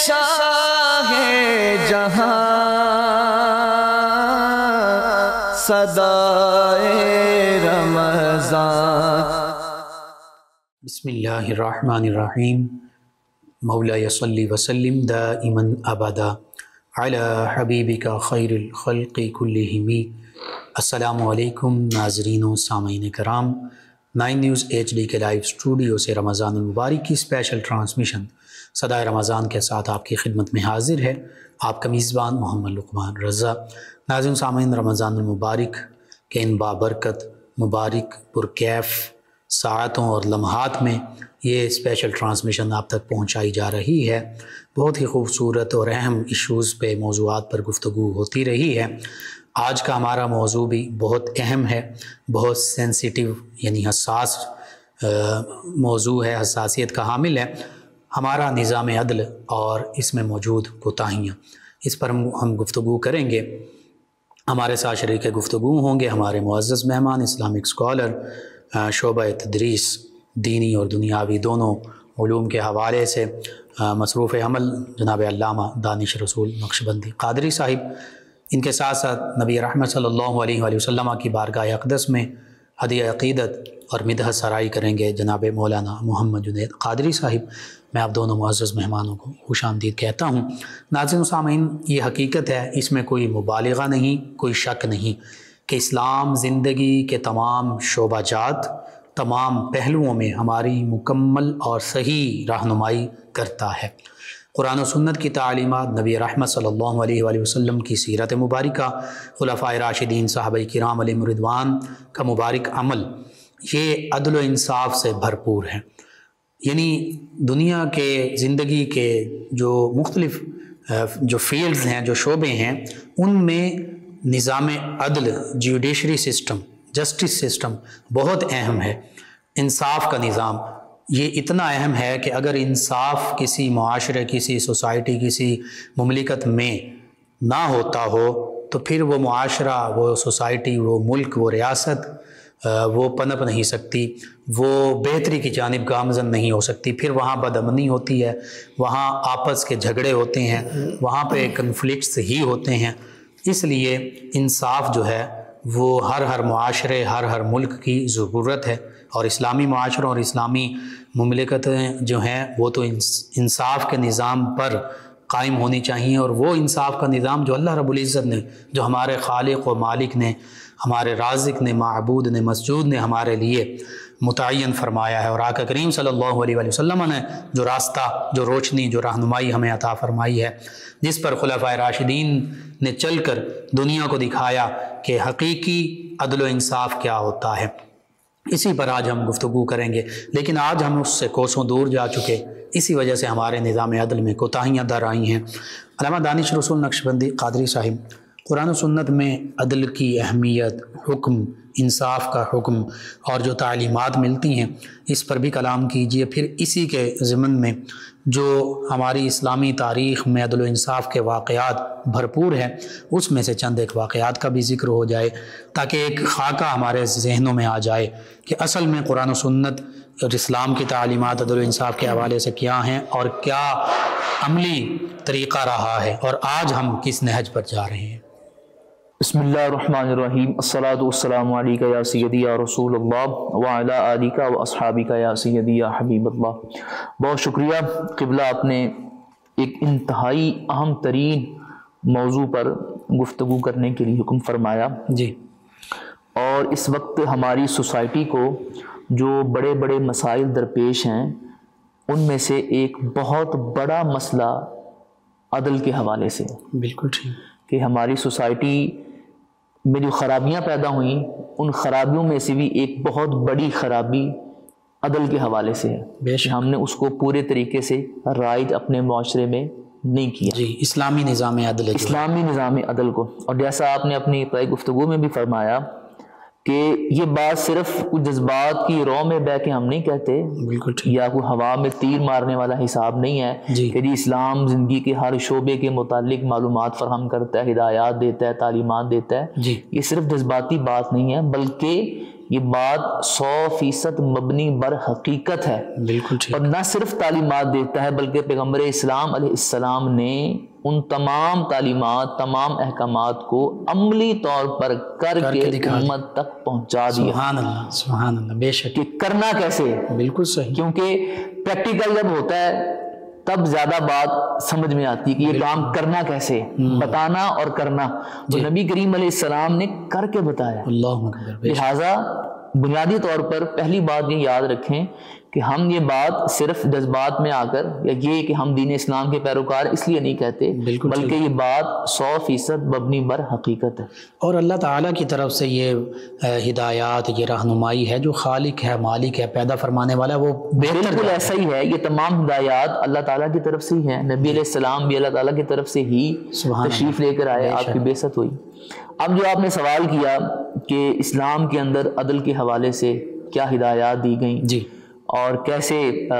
شاہ جہاں صدائے رمضان۔ بسم اللہ الرحمن الرحیم۔ مولا صلی وسلم دائما ابدا علی حبیبک خیر الخلق کلہم۔ السلام علیکم ناظرین و سامعین کرام، 9 نیوز HD کے لائیو اسٹوڈیو سے رمضان المبارک کی اسپیشل ٹرانسمیشن صدائے رمضان کے ساتھ آپ کی خدمت میں حاضر ہے آپ کا میزبان محمد لقمان رضا۔ ناظرین سامعین، رمضان المبارک کے ان بابرکت، مبارک، پرکیف ساعتوں اور لمحات میں یہ اسپیشل ٹرانسمیشن آپ تک پہنچائی جا رہی ہے۔ بہت ہی خوبصورت اور اہم ایشوز پہ، موضوعات پر گفتگو ہوتی رہی ہے۔ آج کا ہمارا موضوع بھی بہت اہم ہے، بہت سینسیٹیو یعنی حساس موضوع ہے، حساسیت کا حامل ہے، ہمارا نظام عدل اور اس میں موجود کوتاہیاں۔ اس پر ہم گفتگو کریں گے۔ ہمارے ساتھ شریک گفتگو ہوں گے ہمارے معزز مہمان، اسلامک اسکالر، شعبہ تدریس، دینی اور دنیاوی دونوں علوم کے حوالے سے مصروف عمل جناب علامہ دانش رسول نقشبندی قادری صاحب۔ ان کے ساتھ ساتھ نبی رحمت صلی اللہ علیہ وآلہ وسلم کی بارگاہ اقدس میں ہدیہ عقیدت اور مدحت سرائی کریں گے جناب مولانا محمد جنید قادری صاحب۔ میں آپ دونوں معزز مہمانوں کو خوش آمدید کہتا ہوں۔ ناظرین و سامعین، یہ حقیقت ہے، اس میں کوئی مبالغہ نہیں، کوئی شک نہیں کہ اسلام زندگی کے تمام شعبہ جات، تمام پہلوؤں میں ہماری مکمل اور صحیح رہنمائی کرتا ہے۔ قرآن و سنت کی تعلیمات، نبی رحمت صلی اللہ علیہ وآلہ وسلم کی سیرت مبارکہ، خلفائے راشدین، صحابہ کرام علیہم رضوان کا مبارک عمل، یہ عدل و انصاف سے بھرپور ہے۔ یعنی دنیا کے زندگی کے جو مختلف جو فیلڈز ہیں، جو شعبے ہیں، ان میں نظام عدل، جوڈیشری سسٹم، جسٹس سسٹم بہت اہم ہے۔ انصاف کا نظام یہ اتنا اہم ہے کہ اگر انصاف کسی معاشرے، کسی سوسائٹی، کسی مملکت میں نہ ہوتا ہو تو پھر وہ معاشرہ، وہ سوسائٹی، وہ ملک، وہ ریاست وہ پنپ نہیں سکتی، وہ بہتری کی جانب گامزن نہیں ہو سکتی۔ پھر وہاں بدامنی ہوتی ہے، وہاں آپس کے جھگڑے ہوتے ہیں، وہاں پہ کنفلکٹس ہی ہوتے ہیں۔ اس لیے انصاف جو ہے وہ ہر معاشرے، ہر ملک کی ضرورت ہے، اور اسلامی معاشروں اور اسلامی مملکتیں جو ہیں وہ تو انصاف کے نظام پر قائم ہونی چاہیے، اور وہ انصاف کا نظام جو اللہ رب العزت نے، جو ہمارے خالق و مالک نے، ہمارے رازق نے، معبود نے، مسجود نے ہمارے لیے متعین فرمایا ہے، اور آقا کریم صلی اللہ علیہ وآلہ وسلم نے جو راستہ، جو روشنی، جو رہنمائی ہمیں عطا فرمائی ہے، جس پر خلفائے راشدین نے چل کر دنیا کو دکھایا کہ حقیقی عدل و انصاف کیا ہوتا ہے۔ اسی پر آج ہم گفتگو کریں گے، لیکن آج ہم اس سے کوسوں دور جا چکے، اسی وجہ سے ہمارے نظام عدل میں کوتاہیاں در آئی ہیں۔ علامہ دانش رسول نقشبندی قادری صاحب، قرآن و سنت میں عدل کی اہمیت، حکم، انصاف کا حکم اور جو تعلیمات ملتی ہیں، اس پر بھی کلام کیجیے۔ پھر اسی کے ضمن میں جو ہماری اسلامی تاریخ میں عدل و انصاف کے واقعات بھرپور ہیں، اس میں سے چند ایک واقعات کا بھی ذکر ہو جائے، تاکہ ایک خاکہ ہمارے ذہنوں میں آ جائے کہ اصل میں قرآن و سنت اور اسلام کی تعلیمات عدل و انصاف کے حوالے سے کیا ہیں، اور کیا عملی طریقہ رہا ہے، اور آج ہم کس نہج پر جا رہے ہیں۔ بسم اللہ الرحمن الرحیم۔ الصلاۃ والسلام علیکہ یا سیدی یا رسول اللہ وعلی آلک و اصحابک یا سیدی یا حبیب اللہ۔ بہت شکریہ قبلہ، آپ نے ایک انتہائی اہم ترین موضوع پر گفتگو کرنے کے لیے حکم فرمایا جی، اور اس وقت ہماری سوسائٹی کو جو بڑے بڑے مسائل درپیش ہیں، ان میں سے ایک بہت بڑا مسئلہ عدل کے حوالے سے، بالکل ٹھیک، کہ ہماری سوسائٹی میں جو خرابیاں پیدا ہوئیں، ان خرابیوں میں سے بھی ایک بہت بڑی خرابی عدل کے حوالے سے ہے۔ بے شک ہم نے اس کو پورے طریقے سے رائج اپنے معاشرے میں نہیں کیا، جی، اسلامی نظام عدل، اسلامی نظام عدل کو۔ اور جیسا آپ نے اپنی ابتدائی گفتگو میں بھی فرمایا کہ یہ بات صرف کچھ جذبات کی رو میں بہ کے ہم نہیں کہتے، بالکل ٹھیک، یا کوئی ہوا میں تیر مارنے والا حساب نہیں ہے جی، کہ اسلام زندگی کے ہر شعبے کے متعلق معلومات فراہم کرتا ہے، ہدایات دیتا ہے، تعلیمات دیتا ہے۔ جی، یہ صرف جذباتی بات نہیں ہے، بلکہ یہ بات 100% مبنی بر حقیقت ہے، بالکل ٹھیک، اور نہ صرف تعلیمات دیتا ہے بلکہ پیغمبر اسلام علیہ السلام نے ان تمام تعلیمات، تمام احکامات کو عملی طور پر کر کے امت تک پہنچا دیا۔ سبحان اللہ، سبحان اللہ، بے شک، کہ کرنا کیسے، بالکل صحیح، کیونکہ پریکٹیکل جب ہوتا ہے تب زیادہ بات سمجھ میں آتی ہے کہ یہ کام کرنا کیسے، بتانا اور کرنا، تو نبی کریم علیہ السلام نے کر کے بتایا۔ اللہ اکبر، بے شک، لہٰذا بنیادی طور پر پہلی بات یہ یاد رکھیں کہ ہم یہ بات صرف جذبات میں آ کر یا یہ کہ ہم دین اسلام کے پیروکار اس لیے نہیں کہتے، بالکل بلکہ یہ بات 100% مبنی بر حقیقت ہے، اور اللہ تعالیٰ کی طرف سے یہ ہدایات، یہ رہنمائی ہے، جو خالق ہے، مالک ہے، پیدا فرمانے والا ہے، وہ بہتر بالکل ایسا ہی ہے۔ یہ تمام ہدایات اللہ تعالیٰ کی طرف سے ہی ہیں، نبی علیہ السلام بھی اللہ تعالیٰ کی طرف سے ہی تشریف لے کر آئے، آپ کی بعثت ہوئی۔ اب جو آپ نے سوال کیا کہ اسلام کے اندر عدل کے حوالے سے کیا ہدایات دی گئیں، جی، اور کیسے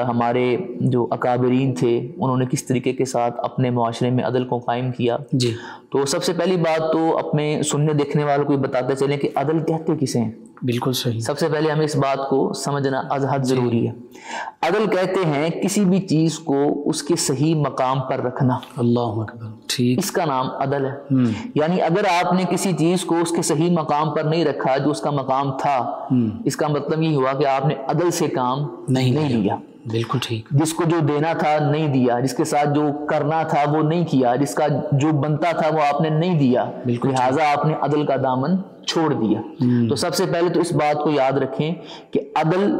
ہمارے جو اکابرین تھے انہوں نے کس طریقے کے ساتھ اپنے معاشرے میں عدل کو قائم کیا، جی، تو سب سے پہلی بات تو اپنے سننے دیکھنے والوں کو بتاتے چلیں کہ عدل کہتے کسے ہیں۔ بالکل صحیح، سب سے پہلے ہمیں اس بات کو سمجھنا از حد ضروری ہے۔ عدل کہتے ہیں کسی بھی چیز کو اس کے صحیح مقام پر رکھنا، اللہ اکبر، ٹھیک، اس کا نام عدل ہے۔ یعنی اگر آپ نے کسی چیز کو اس کے صحیح مقام پر نہیں رکھا جو اس کا مقام تھا، اس کا مطلب یہ ہوا کہ آپ نے عدل سے کام نہیں لیا، بالکل ٹھیک، جس کو جو دینا تھا نہیں دیا، جس کے ساتھ جو کرنا تھا وہ نہیں کیا، جس کا جو بنتا تھا وہ آپ نے نہیں دیا، لہٰذا آپ نے عدل کا دامن چھوڑ دیا۔ تو سب سے پہلے تو اس بات کو یاد رکھیں کہ عدل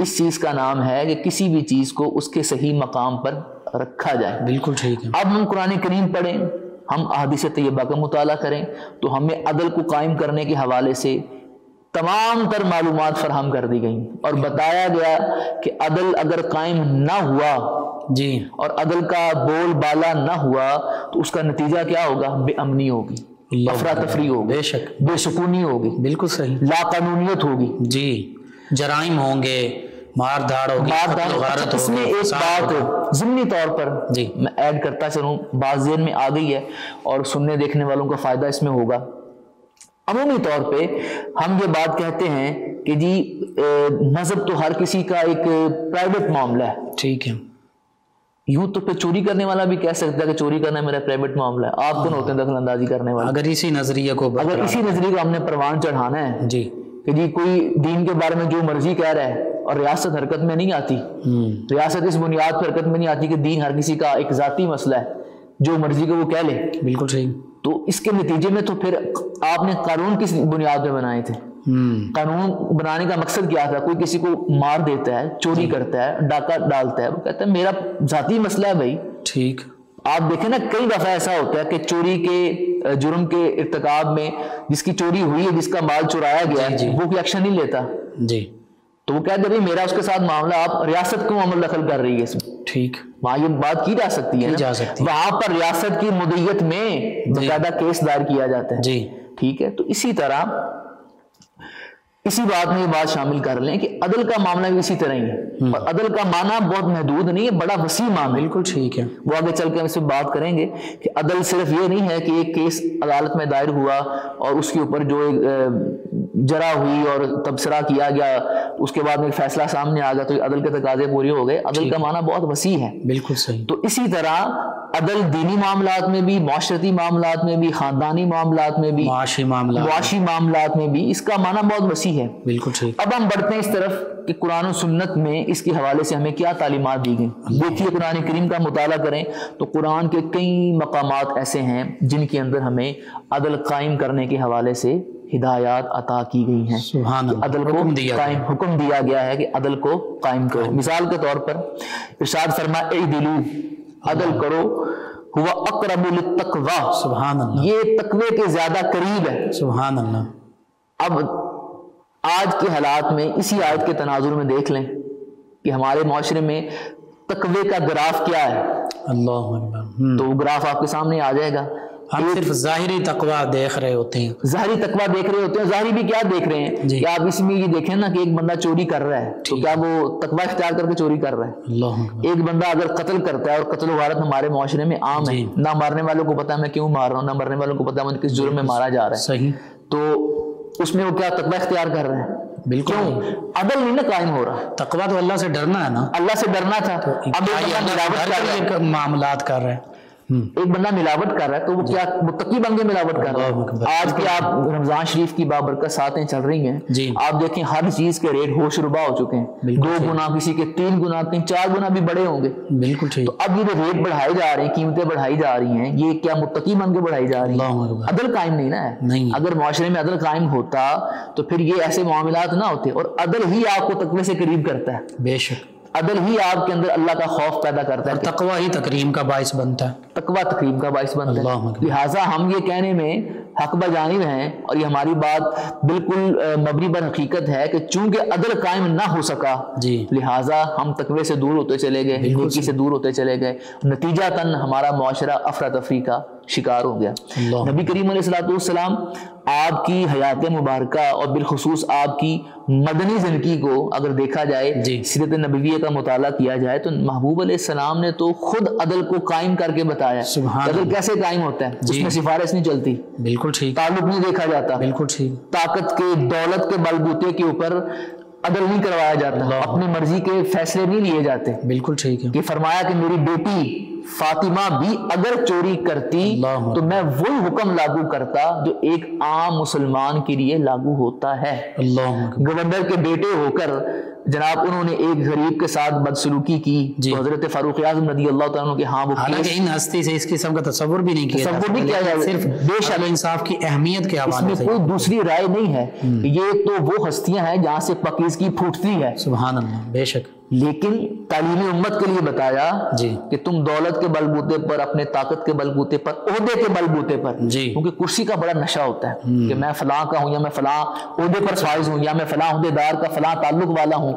اس چیز کا نام ہے کہ کسی بھی چیز کو اس کے صحیح مقام پر رکھا جائے۔ بالکل ٹھیک ہے، اب ہم قرآن کریم پڑھیں، ہم احادیث طیبہ کا مطالعہ کریں تو ہمیں عدل کو قائم کرنے کے حوالے سے تمام تر معلومات فراہم کر دی گئیں، اور بتایا گیا کہ عدل اگر قائم نہ ہوا جی، اور عدل کا بول بالا نہ ہوا تو اس کا نتیجہ کیا ہوگا؟ بے امنی ہوگی، افراتفری ہوگی، بے شک، بے سکونی ہوگی، بالکل صحیح، لا قانونیت ہوگی، جی، جرائم ہوں گے، مار دھاڑ ہوگی، قتل و غارت اس میں ہوگی، ایک فساد ہوگا۔ بات ضمنی طور پر جی، میں ایڈ کرتا چلوں، بات ذہن میں آ گئی ہے اور سننے دیکھنے والوں کا فائدہ اس میں ہوگا۔ عمومی طور پہ ہم یہ بات کہتے ہیں کہ جی مذہب تو ہر کسی کا ایک پرائیویٹ معاملہ ہے، ٹھیک ہے، یوں تو پھر چوری کرنے والا بھی کہہ سکتا ہے کہ چوری کرنا میرا پرائیویٹ معاملہ ہے، آپ کون ہوتے ہیں دخل اندازی کرنے والے؟ اگر اسی نظریے کو اگر اسی نظریے کو ہم نے پروان چڑھانا ہے جی، کہ جی کوئی دین کے بارے میں جو مرضی کہہ رہا ہے اور ریاست حرکت میں نہیں آتی، ریاست اس بنیاد پر حرکت میں نہیں آتی کہ دین ہر کسی کا ایک ذاتی مسئلہ ہے، جو مرضی کو وہ کہہ لے، بالکل صحیح، تو اس کے نتیجے میں تو پھر آپ نے قانون کس بنیاد پہ بنائے تھے؟ قانون بنانے کا مقصد کیا تھا؟ کوئی کسی کو مار دیتا ہے، چوری کرتا ہے، ڈاکہ ڈالتا ہے، وہ کہتا ہے میرا ذاتی مسئلہ ہے بھائی۔ ٹھیک، آپ دیکھیں نا کئی دفعہ ایسا ہوتا ہے کہ چوری کے جرم کے ارتکاب میں جس کی چوری ہوئی ہے، جس کا مال چرایا گیا ہے، وہ کوئی ایکشن نہیں لیتا، جی، تو وہ کہتے ہیں میرا اس کے ساتھ معاملہ، آپ ریاست کیوں عمل دخل کر رہی ہے اس میں؟ ٹھیک، وہاں یہ بات کی جا سکتی ہے نا، جا سکتی ہے، وہاں پر ریاست کی مدیت میں باقاعدہ کیس دائر کیا جاتا ہے، جی، ٹھیک ہے۔ تو اسی طرح اسی بات میں یہ بات شامل کر لیں کہ عدل کا معاملہ بھی اسی طرح ہی ہے، اور عدل کا معنی بہت محدود نہیں ہے، بڑا وسیع معنی ہے، بالکل ٹھیک ہے، وہ آگے چل کے ہم اس سے بات کریں گے کہ عدل صرف یہ نہیں ہے کہ ایک کیس عدالت میں دائر ہوا اور اس کے اوپر جو جرا ہوئی اور تبصرہ کیا گیا، اس کے بعد میں ایک فیصلہ سامنے آ گیا تو عدل کے تقاضے پورے ہو گئے۔ عدل کا معنی بہت وسیع ہے، بالکل صحیح، تو اسی طرح عدل دینی معاملات میں بھی، معاشرتی معاملات میں بھی، خاندانی معاملات میں بھی، معاشی معاملات میں بھی اس کا معنی بہت وسیع ہے۔ بالکل ٹھیک، اب ہم بڑھتے ہیں اس طرف کہ قرآن و سنت میں اس کے حوالے سے ہمیں کیا تعلیمات دی گئیں۔ دیکھیے قرآن کریم کا مطالعہ کریں تو قرآن کے کئی مقامات ایسے ہیں جن کے اندر ہمیں عدل قائم کرنے کے حوالے سے ہدایات عطا کی گئی ہیں، سبحان اللہ، عدل کو حکم دیا گیا ہے کہ عدل کو قائم کرو۔ مثال کے طور پر ارشاد فرمایا اعدلوا، عدل کرو، ہوا اقرب للتقوی، سبحان اللہ، یہ تقوی کے زیادہ قریب ہے۔ سبحان اللہ۔ اب آج کے حالات میں اسی آیت کے تناظر میں دیکھ لیں کہ ہمارے معاشرے میں تقوی کا گراف کیا ہے، اللہ اکبر، تو وہ گراف آپ کے سامنے آ جائے گا۔ ہم صرف ظاہری تقوی دیکھ رہے ہوتے ہیں، ظاہری تقوی دیکھ رہے ہوتے ہیں، ظاہری بھی کیا دیکھ رہے ہیں کہ آپ اس میں یہ دیکھیں نا کہ ایک بندہ چوری کر رہا ہے تو کیا وہ تقوی اختیار کر کے چوری کر رہا ہے؟ اللہ اکبر، ایک بندہ اگر قتل کرتا ہے، اور قتل و غارت ہمارے معاشرے میں عام ہے، نہ مرنے والوں کو پتا میں کیوں مار رہا ہوں، نہ مرنے والوں کو پتا میں کس جرم میں مارا جا رہا ہے، صحیح، تو اس میں وہ کیا تقوی اختیار کر رہے ہیں؟ بالکل کیوں؟ عدل نہیں نا قائم ہو رہا. تقویٰ تو اللہ سے ڈرنا ہے نا, اللہ سے ڈرنا تھا. اب ایک بندہ ملاوٹ کر رہا ہے, معاملات کر رہے ہیں, ایک بندہ ملاوٹ کر رہا ہے تو وہ کیا متقی بن کے ملاوٹ کر رہا ہے. آج کی آپ رمضان شریف کی بابرکت ساتیں چل رہی ہیں, آپ دیکھیں ہر چیز کے ریٹ ہوش ربا ہو چکے ہیں, 2 گنا, کسی کے 3 گنا, 4 گنا بھی بڑے ہوں گے. بالکل ٹھیک. تو اب یہ جو ریٹ بڑھائے جا رہے ہیں, قیمتیں بڑھائی جا رہی ہیں, یہ کیا متقی بن کے بڑھائی جا رہی ہیں؟ عدل قائم نہیں نا ہے. اگر معاشرے میں عدل قائم ہوتا تو پھر یہ ایسے معاملات نہ ہوتے, اور عدل ہی آپ کو تقوی سے قریب کرتا ہے. بے شک عدل ہی آپ کے اندر اللہ کا خوف پیدا کرتا ہے, تقویٰ ہی تکریم کا باعث بنتا ہے, تقویٰ تکریم کا باعث بنتا ہے. لہٰذا ہم یہ کہنے میں حق بجانب ہیں, اور یہ ہماری بات بالکل مبنی بر حقیقت ہے کہ چونکہ عدل قائم نہ ہو سکا, لہٰذا ہم تقوی سے دور ہوتے چلے گئے, نیکی سے دور ہوتے چلے گئے, نتیجتاً ہمارا معاشرہ افراتفری کا شکار ہو گیا. نبی کریم علیہ السلام آپ کی حیات مبارکہ اور بالخصوص آپ کی مدنی زندگی کو اگر دیکھا جائے, سیرت نبویہ کا مطالعہ کیا جائے, تو محبوب علیہ السلام نے تو خود عدل کو قائم کر کے بتایا. عدل کیسے قائم ہوتا ہے؟ اس میں سفارش نہیں چلتی, بالکل ٹھیک, تعلق نہیں دیکھا جاتا, بالکل ٹھیک, طاقت کے دولت کے بلبوتے کے اوپر عدل نہیں کروایا جاتا, اپنی مرضی کے فیصلے نہیں لیے جاتے. بالکل ٹھیک ہے. کہ فرمایا کہ میری بیٹی فاطمہ بھی اگر چوری کرتی تو میں وہی حکم لاگو کرتا جو ایک عام مسلمان کے لیے لاگو ہوتا ہے. گورنر کے بیٹے ہو کر جناب انہوں نے ایک غریب کے ساتھ بدسلوکی کی, تو حضرت فاروق اعظم رضی اللہ تعالیٰ عنہ کے ہاں وہ حالانکہ ان ہستی سے اس قسم کا تصور بھی نہیں کیا, تصور نہیں کیا جائے, صرف بے شک انصاف کی اہمیت کے حوالے سے. کوئی دوسری رائے نہیں ہے, یہ تو وہ ہستیاں ہیں جہاں سے پاکیزگی پھوٹتی ہے. سبحان اللہ, بے شک. لیکن تعلیم امت کے لیے بتایا کہ تم دولت کے بلبوتے پر, اپنے طاقت کے بلبوتے پر, عہدے کے بلبوتے پر, کیونکہ کرسی کا بڑا نشہ ہوتا ہے کہ میں فلاں کا ہوں, یا میں فلاں عہدے پر فائز ہوں, یا میں فلاں عہدے دار کا فلاں تعلق والا ہوں,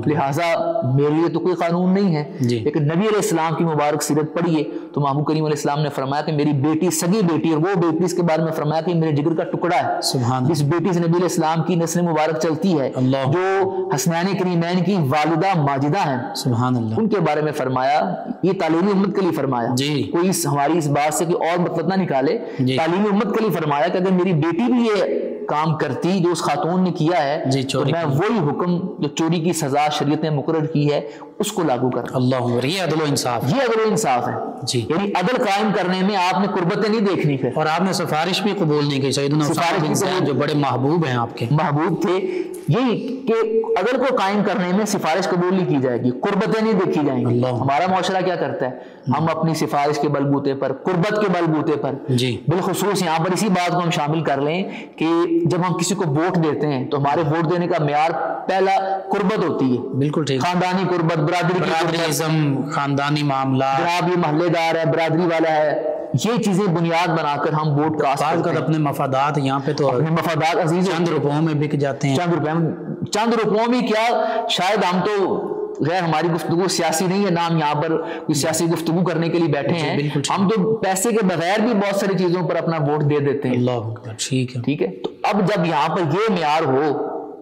لہٰذا میرے لیے تو کوئی قانون نہیں ہے. لیکن نبی علیہ السلام کی مبارک سیرت پڑھیے تو محبوب کریم علیہ السلام نے فرمایا کہ میری بیٹی سگی بیٹی, اور وہ بیٹی اس کے بارے میں فرمایا کہ میرے جگر کا ٹکڑا ہے, جس بیٹی سے نبی علیہ السلام کی نسل مبارک چلتی ہے, جو حسنین کریمین کی والدہ ماجدہ ہیں, سبحان اللہ, ان کے بارے میں فرمایا. یہ تعلیمی امت کے لیے فرمایا, کوئی ہماری اس بات سے کوئی اور مطلب نہ نکالے, تعلیمی امت کے لیے فرمایا کہ اگر میری بیٹی بھی یہ کام کرتی جو اس خاتون نے کیا ہے, تو میں وہی حکم جو چوری کی سزا شریعت نے مقرر کی ہے اس کو لاگو کرتا. اللہ, یہ عدل و انصاف, یہ عدل و انصاف ہے. یعنی عدل قائم کرنے میں آپ نے قربتیں نہیں دیکھنی پھر, اور آپ نے سفارش بھی قبول نہیں کی. سیدنا عثمان بن زید جو بڑے محبوب ہیں آپ کے, محبوب تھے, یہی کہ عدل کو قائم کرنے میں سفارش قبول نہیں کی جائے گی, قربتیں نہیں دیکھی جائیں گی. ہمارا معاشرہ کیا کرتا ہے, ہم اپنی سفارش کے بلبوتے پر, قربت کے بلبوتے پر, بالخصوص یہاں پر اسی بات کو ہم شامل کر لیں کہ جب ہم کسی کو ووٹ دیتے ہیں تو ہمارے ووٹ دینے کا معیار پہلا قربت ہوتی ہے. بالکل ٹھیک, خاندانی قربت, برادریزم, خاندانی معاملات, جناب یہ محلے دار ہے, برادری والا ہے, یہ چیزیں بنیاد بنا کر ہم ووٹ کاسٹ کرتے ہیں. اپنے مفادات یہاں پہ تو اپنے مفادات عزیز چند روپوں میں بک جاتے ہیں, چند روپوں میں کیا, شاید ہم تو غیر ہماری گفتگو سیاسی نہیں ہے, نام یہاں پر کوئی سیاسی گفتگو کرنے کے لیے بیٹھے ہیں, ہم تو پیسے کے بغیر بھی بہت ساری چیزوں پر اپنا ووٹ دے دیتے ہیں. اللہ, ٹھیک ہے, ٹھیک ہے. تو اب جب یہاں پر یہ معیار ہو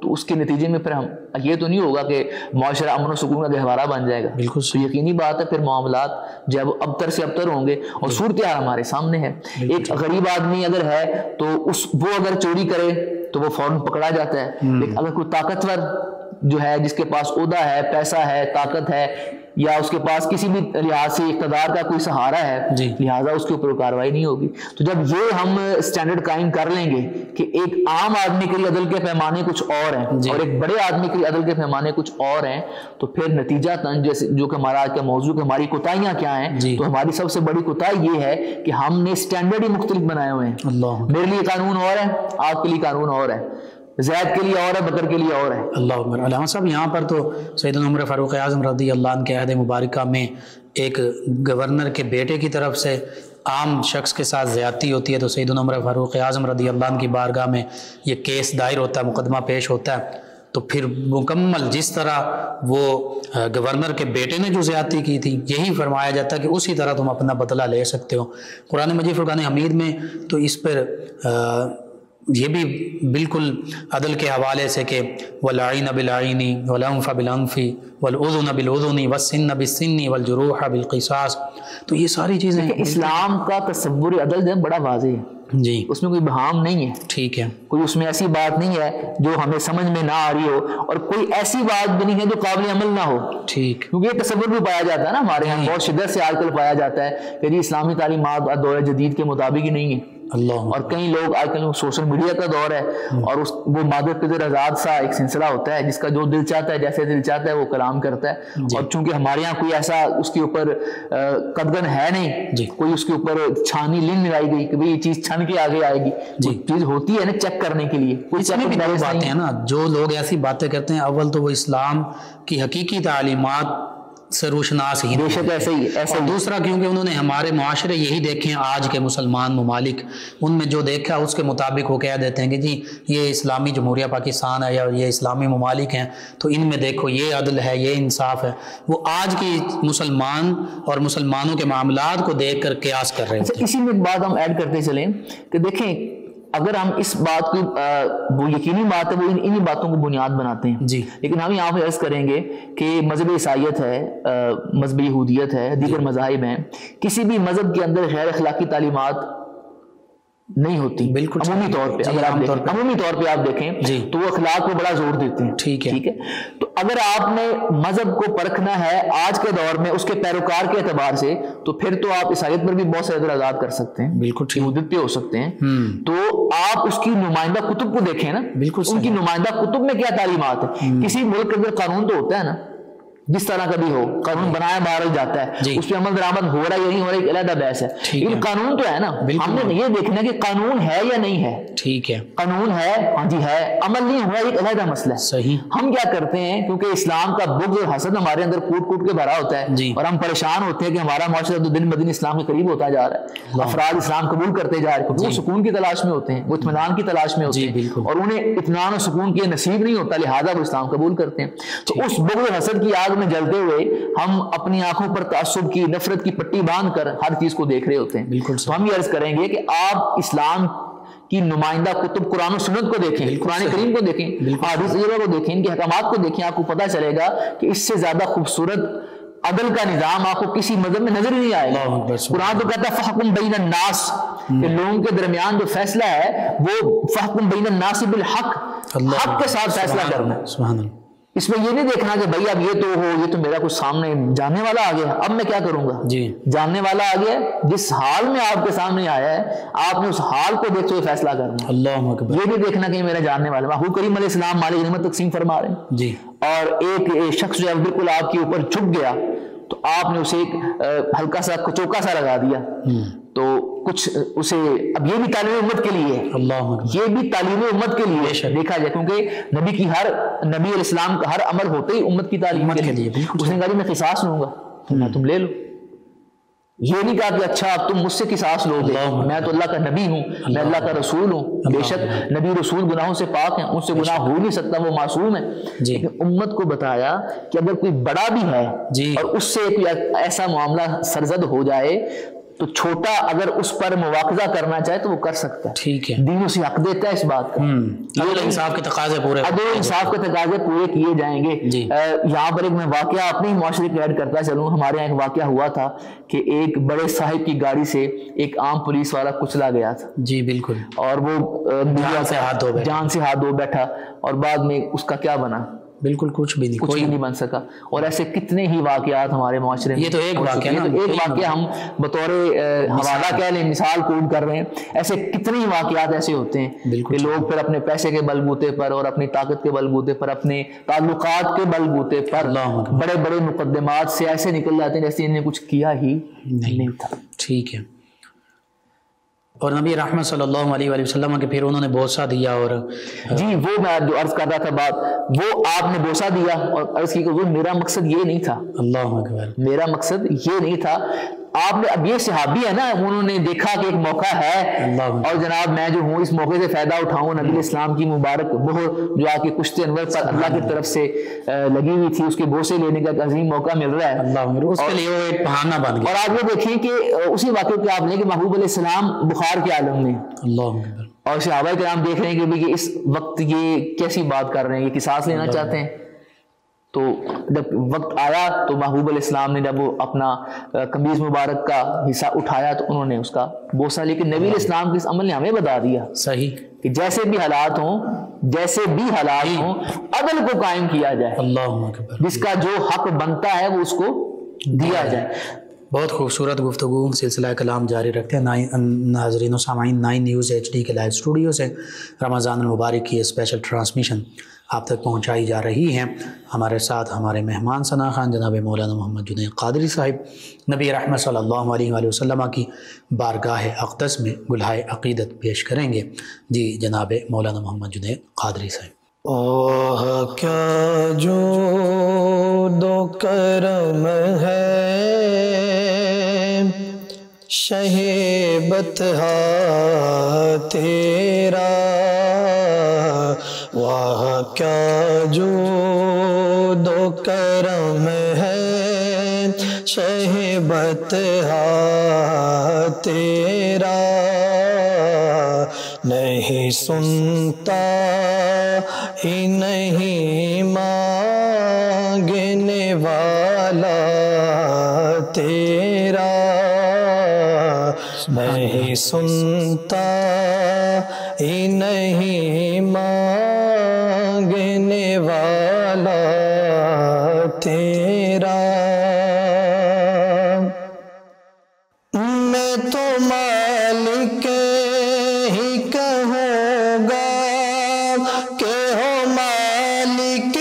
تو اس کے نتیجے میں پھر ہم یہ تو نہیں ہوگا کہ معاشرہ امن و سکون کا گہوارہ بن جائے گا. بالکل, تو یقینی بات ہے پھر معاملات جب ابتر سے ابتر ہوں گے, اور صورتحال ہمارے سامنے ہے. ایک غریب آدمی اگر ہے تو وہ اگر چوری کرے تو وہ فوراً پکڑا جاتا ہے, لیکن اگر کوئی طاقتور جو ہے, جس کے پاس عہدہ ہے, پیسہ ہے, طاقت ہے, یا اس کے پاس کسی بھی لحاظ سے اقتدار کا کوئی سہارا ہے, لہٰذا اس کے اوپر کارروائی نہیں ہوگی. تو جب یہ ہم اسٹینڈرڈ قائم کر لیں گے کہ ایک عام آدمی کے لیے عدل کے پیمانے کچھ اور ہیں, اور ایک بڑے آدمی کے لیے عدل کے پیمانے کچھ اور ہیں, تو پھر نتیجہ جیسے جو کہ ہمارا آج کا موضوع کہ ہماری کوتاہیاں کیا ہیں, تو ہماری سب سے بڑی کوتاہی یہ ہے کہ ہم نے اسٹینڈرڈ ہی مختلف بنائے ہوئے ہیں. میرے لیے قانون اور ہے, آپ کے لیے قانون اور ہے, زید کے لیے اور ہے, بکر کے لیے اور ہے. اللہ اکبر. علامہ صاحب یہاں پر تو سیدنا عمر فاروق اعظم رضی اللہ عنہ کے عہد مبارکہ میں ایک گورنر کے بیٹے کی طرف سے عام شخص کے ساتھ زیادتی ہوتی ہے, تو سیدنا عمر فاروق اعظم رضی اللہ عنہ کی بارگاہ میں یہ کیس دائر ہوتا ہے, مقدمہ پیش ہوتا ہے, تو پھر مکمل جس طرح وہ گورنر کے بیٹے نے جو زیادتی کی تھی یہی فرمایا جاتا ہے کہ اسی طرح تم اپنا بدلہ لے سکتے ہو. قرآن مجید فرقان حمید میں تو اس پر یہ بھی بالکل عدل کے حوالے سے کہ وَالْعَيْنَ بِالْعَيْنِ وَالْأَنْفَ بِالْأَنْفِ وَالْأُذُنَ بِالْأُذُنِ وَالسِّنَّ بِالسِّنِّ وَالْجُرُوحَ بِالْقِصَاصِ. تو یہ ساری چیزیں اسلام کا تصور عدل جو ہے بڑا واضح ہے. جی اس میں کوئی بہام نہیں ہے، ٹھیک ہے، کوئی اس میں ایسی بات نہیں ہے جو ہمیں سمجھ میں نہ آ رہی ہو، اور کوئی ایسی بات بھی نہیں ہے جو قابل عمل نہ ہو، ٹھیک، کیونکہ یہ تصور بھی پایا جاتا ہے نا ہمارے یہاں بہت شدت سے آج کل پایا جاتا ہے کہ جی اسلامی تعلیمات دور جدید کے مطابق ہی نہیں ہے، اللہ، اور کئی لوگ آج کل سوشل میڈیا کا دور ہے اور وہ مادر پدر آزاد سا ایک سلسلہ ہوتا ہے جس کا جو دل چاہتا ہے جیسے دل چاہتا ہے وہ کلام کرتا ہے، اور چونکہ ہمارے یہاں کوئی ایسا اس کے اوپر قدغن ہے نہیں، کوئی اس کے اوپر چھانی لنگ لگائی گئی کہ یہ چیز چھن کے آگے آئے گی، چیز ہوتی ہے نا چیک کرنے کے لیے، کوئی باتیں ہیں نا جو لوگ ایسی باتیں کرتے ہیں، اول تو وہ اسلام کی حقیقی تعلیمات سے روشناس ہی بے شک ایسے ہی ایسا، دوسرا کیونکہ انہوں نے ہمارے معاشرے یہی دیکھے ہیں آج کے مسلمان ممالک، ان میں جو دیکھا اس کے مطابق وہ کہہ دیتے ہیں کہ جی یہ اسلامی جمہوریہ پاکستان ہے یا یہ اسلامی ممالک ہیں تو ان میں دیکھو یہ عدل ہے، یہ انصاف ہے، وہ آج کی مسلمان اور مسلمانوں کے معاملات کو دیکھ کر قیاس کر رہے ہیں۔ اسی میں ایک بات ہم ایڈ کرتے چلیں کہ دیکھیں اگر ہم اس بات کو وہ یقینی بات ہے وہ انہی باتوں کو بنیاد بناتے ہیں جی، لیکن ہم یہاں پہ عرض کریں گے کہ مذہب عیسائیت ہے، مذہب یہودیت ہے، دیگر مذاہب ہیں، کسی بھی مذہب کے اندر غیر اخلاقی تعلیمات نہیں ہوتی بالکل عمومی طور پہ، اگر آپ دیکھیں عمومی طور پہ آپ دیکھیں تو وہ اخلاق کو بڑا زور دیتے ہیں، ٹھیک ہے، تو اگر آپ نے مذہب کو پرکھنا ہے آج کے دور میں اس کے پیروکار کے اعتبار سے تو پھر تو آپ عیسائیت پر بھی بہت سے اعتراضات کر سکتے ہیں، بالکل یہودیت پہ ہو سکتے ہیں، تو آپ اس کی نمائندہ کتب کو دیکھیں نا، بالکل ان کی نمائندہ کتب میں کیا تعلیمات ہے، کسی ملک کے اندر قانون تو ہوتا ہے نا جس طرح کا بھی ہو، قانون بنایا باہر جاتا ہے، اس پہ عمل درآمد ہو رہا ہے یا نہیں ہو رہا ہے ایک علیحدہ بحث ہے، لیکن قانون تو ہے نا، ہم نے یہ دیکھنا کہ قانون ہے یا نہیں ہے، ٹھیک ہے، قانون ہے، ہاں جی ہے، عمل نہیں ہو رہا ایک علیحدہ مسئلہ ہے، صحیح، ہم کیا کرتے ہیں کیونکہ اسلام کا بغض اور حسد ہمارے اندر کوٹ کوٹ کے بھرا ہوتا ہے اور ہم پریشان ہوتے ہیں کہ ہمارا معاشرہ تو دن بدن اسلام کے قریب ہوتا جا رہا ہے، افراد اسلام قبول کرتے جا رہے ہیں، وہ سکون کی تلاش میں ہوتے ہیں، وہ اطمینان کی تلاش میں ہوتے ہیں اور انہیں اطمینان اور سکون کی نصیب نہیں ہوتا، لہذا وہ اسلام قبول کرتے ہیں، تو اس بغض اور حسد کی آگ میں جلتے ہوئے ہم اپنی آنکھوں پر تعصب کی نفرت کی پٹی باندھ کر ہر چیز کو دیکھ رہے ہوتے ہیں، تو ہم یہ عرض کریں گے کہ آپ اسلام کی نمائندہ کتب قرآن و سنت کو دیکھیں، قرآن کریم کو دیکھیں، احادیث طیبہ کو دیکھیں، ان کے احکامات کو دیکھیں، آپ کو پتہ چلے گا کہ اس سے زیادہ خوبصورت عدل کا نظام آپ کو کسی مذہب میں نظر ہی نہیں آئے گا۔ قرآن تو کہتا ہے فحکم بین الناس، کہ لوگوں کے درمیان جو فیصلہ ہے وہ فحکم بین الناس بالحق، حق کے ساتھ فیصلہ کرنا، سبحان اللہ، اس میں یہ نہیں دیکھنا کہ بھائی اب یہ تو ہو، یہ تو میرا کچھ سامنے جاننے والا آ گیا، اب میں کیا کروں گا، جاننے والا آ گیا، جس حال میں آپ کے سامنے آیا ہے آپ نے اس حال کو دیکھتے ہوئے فیصلہ کرنا، اللہ اکبر، یہ نہیں دیکھنا کہ میرا جاننے والا، حضور کریم علیہ السلام مالک نعمت تقسیم فرما رہے ہیں جی، اور ایک شخص جو ہے بالکل آپ کے اوپر جھک گیا تو آپ نے اسے ایک ہلکا سا کچوکا سا لگا دیا، تو کچھ اسے اب یہ بھی تعلیم امت کے لیے ہے، اللہ یہ بھی تعلیم امت کے لیے دیکھا جائے، کیونکہ نبی کی نبی علیہ السلام کا ہر عمل ہوتے ہی امت کی تعلیم کے لیے، اس نے کہا میں قصاص لوں گا، میں تم لے لو، یہ نہیں کہا کہ اچھا اب تم مجھ سے قصاص لو گے، میں تو اللہ کا نبی ہوں، میں اللہ کا رسول ہوں، بے شک نبی رسول گناہوں سے پاک ہیں، ان سے گناہ ہو نہیں سکتا، وہ معصوم ہے، لیکن امت کو بتایا کہ اگر کوئی بڑا بھی ہے اور اس سے کوئی ایسا معاملہ سرزد ہو جائے تو چھوٹا اگر اس پر مواخذہ کرنا چاہے تو وہ کر سکتا ہے، ٹھیک ہے، دین اسے حق دیتا ہے اس بات کا، عدل انصاف کے تقاضے پورے، عدل انصاف کے تقاضے پورے کیے جائیں گے۔ یہاں پر ایک میں واقعہ اپنے معاشرے کو ایڈ کرتا چلوں، ہمارے یہاں ایک واقعہ ہوا تھا کہ ایک بڑے صاحب کی گاڑی سے ایک عام پولیس والا کچلا گیا تھا، جی بالکل، اور وہ جان سے ہاتھ دھو بیٹھا اور بعد میں اس کا کیا بنا، بالکل کچھ بھی نہیں، کوئی نہیں بن سکا، اور ایسے کتنے ہی واقعات ہمارے معاشرے میں، یہ تو ایک واقعہ ہم بطور حوالہ کہہ لیں، مثال کوٹ کر رہے ہیں، ایسے کتنے ہی واقعات ایسے ہوتے ہیں کہ لوگ پھر اپنے پیسے کے بل بوتے پر اور اپنی طاقت کے بل بوتے پر، اپنے تعلقات کے بل بوتے پر بڑے بڑے مقدمات سے ایسے نکل جاتے ہیں جیسے انہیں کچھ کیا ہی نہیں تھا، ٹھیک ہے، اور نبی رحمت صلی اللہ علیہ وآلہ وسلم کے پھر انہوں نے بوسہ دیا، اور جی وہ میں جو عرض کر رہا تھا بات، وہ آپ نے بوسہ دیا اور عرض کی کہ میرا مقصد یہ نہیں تھا، اللہ اکبر، میرا مقصد یہ نہیں تھا، آپ نے اب یہ صحابی ہے نا، انہوں نے دیکھا کہ ایک موقع ہے اور جناب میں جو ہوں اس موقع سے فائدہ اٹھاؤں، نبی اسلام کی مبارک مہر جو آ کے کشت انور پر اللہ کی طرف سے لگی ہوئی تھی، اس کے بوسے لینے کا ایک عظیم موقع مل رہا ہے، اس کے لیے وہ ایک بہانہ بن گیا، اور آپ یہ دیکھیں کہ اسی واقعے کو آپ لیں کہ محبوب علیہ السلام بخار کے عالم میں، اللہ اکبر، اور صحابہ کرام دیکھ رہے ہیں کہ اس وقت یہ کیسی بات کر رہے ہیں، یہ قصاص لینا چاہتے ہیں، تو جب وقت آیا تو محبوب علیہ السلام نے جب وہ اپنا قمیض مبارک کا حصہ اٹھایا تو انہوں نے اس کا بوسہ، لیکن نبی علیہ السلام کے اس عمل نے ہمیں بتا دیا صحیح کہ جیسے بھی حالات ہوں عدل کو قائم کیا جائے، اللہ اکبر، جس کا جو حق بنتا ہے وہ اس کو دیا جائے۔ بہت خوبصورت گفتگو، سلسلہ کلام جاری رکھتے ہیں ناظرین و سامعین۔ 9 نیوز HD کے لائیو اسٹوڈیو سے رمضان المبارک کی اسپیشل ٹرانسمیشن آپ تک پہنچائی جا رہی ہیں۔ ہمارے ساتھ ہمارے مہمان ثنا خان جناب مولانا محمد جنید قادری صاحب نبی رحمت صلی اللہ علیہ وآلہ وسلم کی بارگاہ اقدس میں گلہائے عقیدت پیش کریں گے۔ جی جناب مولانا محمد جنید قادری صاحب۔ اوہ کیا جود و کرم ہے شہ بطحا تیرا، واہ کیا جود و کرم ہے شہ بطحا تیرا، نہیں سنتا ہی نہیں مانگنے والا تیرا، نہیں سنتا ہی نہیں مانگنے والا تیرا، میں تو مالک ہی کہوں گا کہ ہو مالک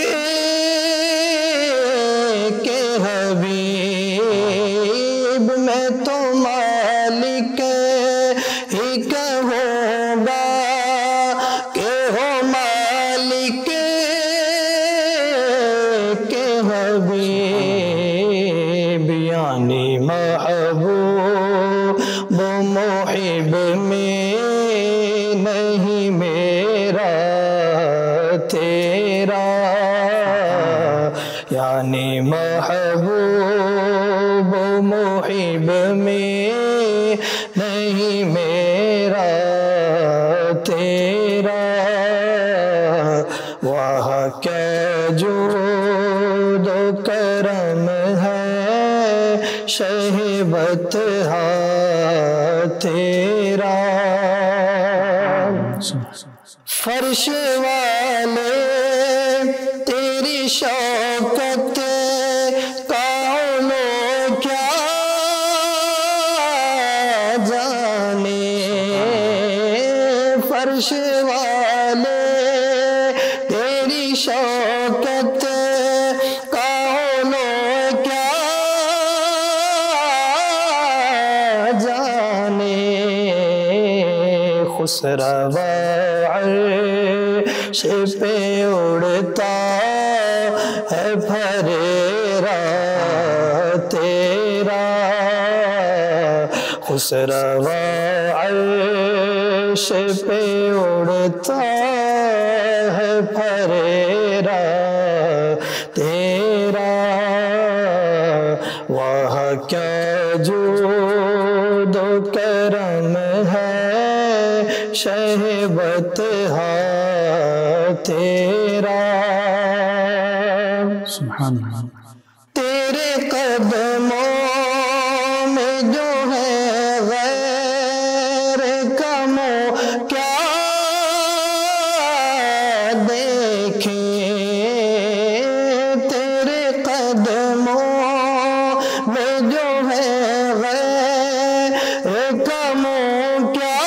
کے حبیب، میں تو مالک ہی کہوں گا کہ ہو مالک کے حبیب، یعنی محبوب محب میں نہیں میرا تیرا، یعنی محبوب محب میں نہیں میرا تیرا، واہ کیا جود و کرم ہے شہ بطحا تیرا، فرش والے تیری شوکت کونوں کیا جانے، فرش والے تیری شوکت کونوں کیا جانے، خسروا عرش پہ اڑتا ہے پھریرا تیرا، خسروا عرش پہ اڑتا ہے پھریرا تیرا، واہ کیا جود و کرم ہے شہ بطحا تیرا، سبحان اللہ۔ تیرے قدموں میں جو ہے غیر کمو کیا دیکھیں، تیرے قدموں میں جو ہے غیر کمو کیا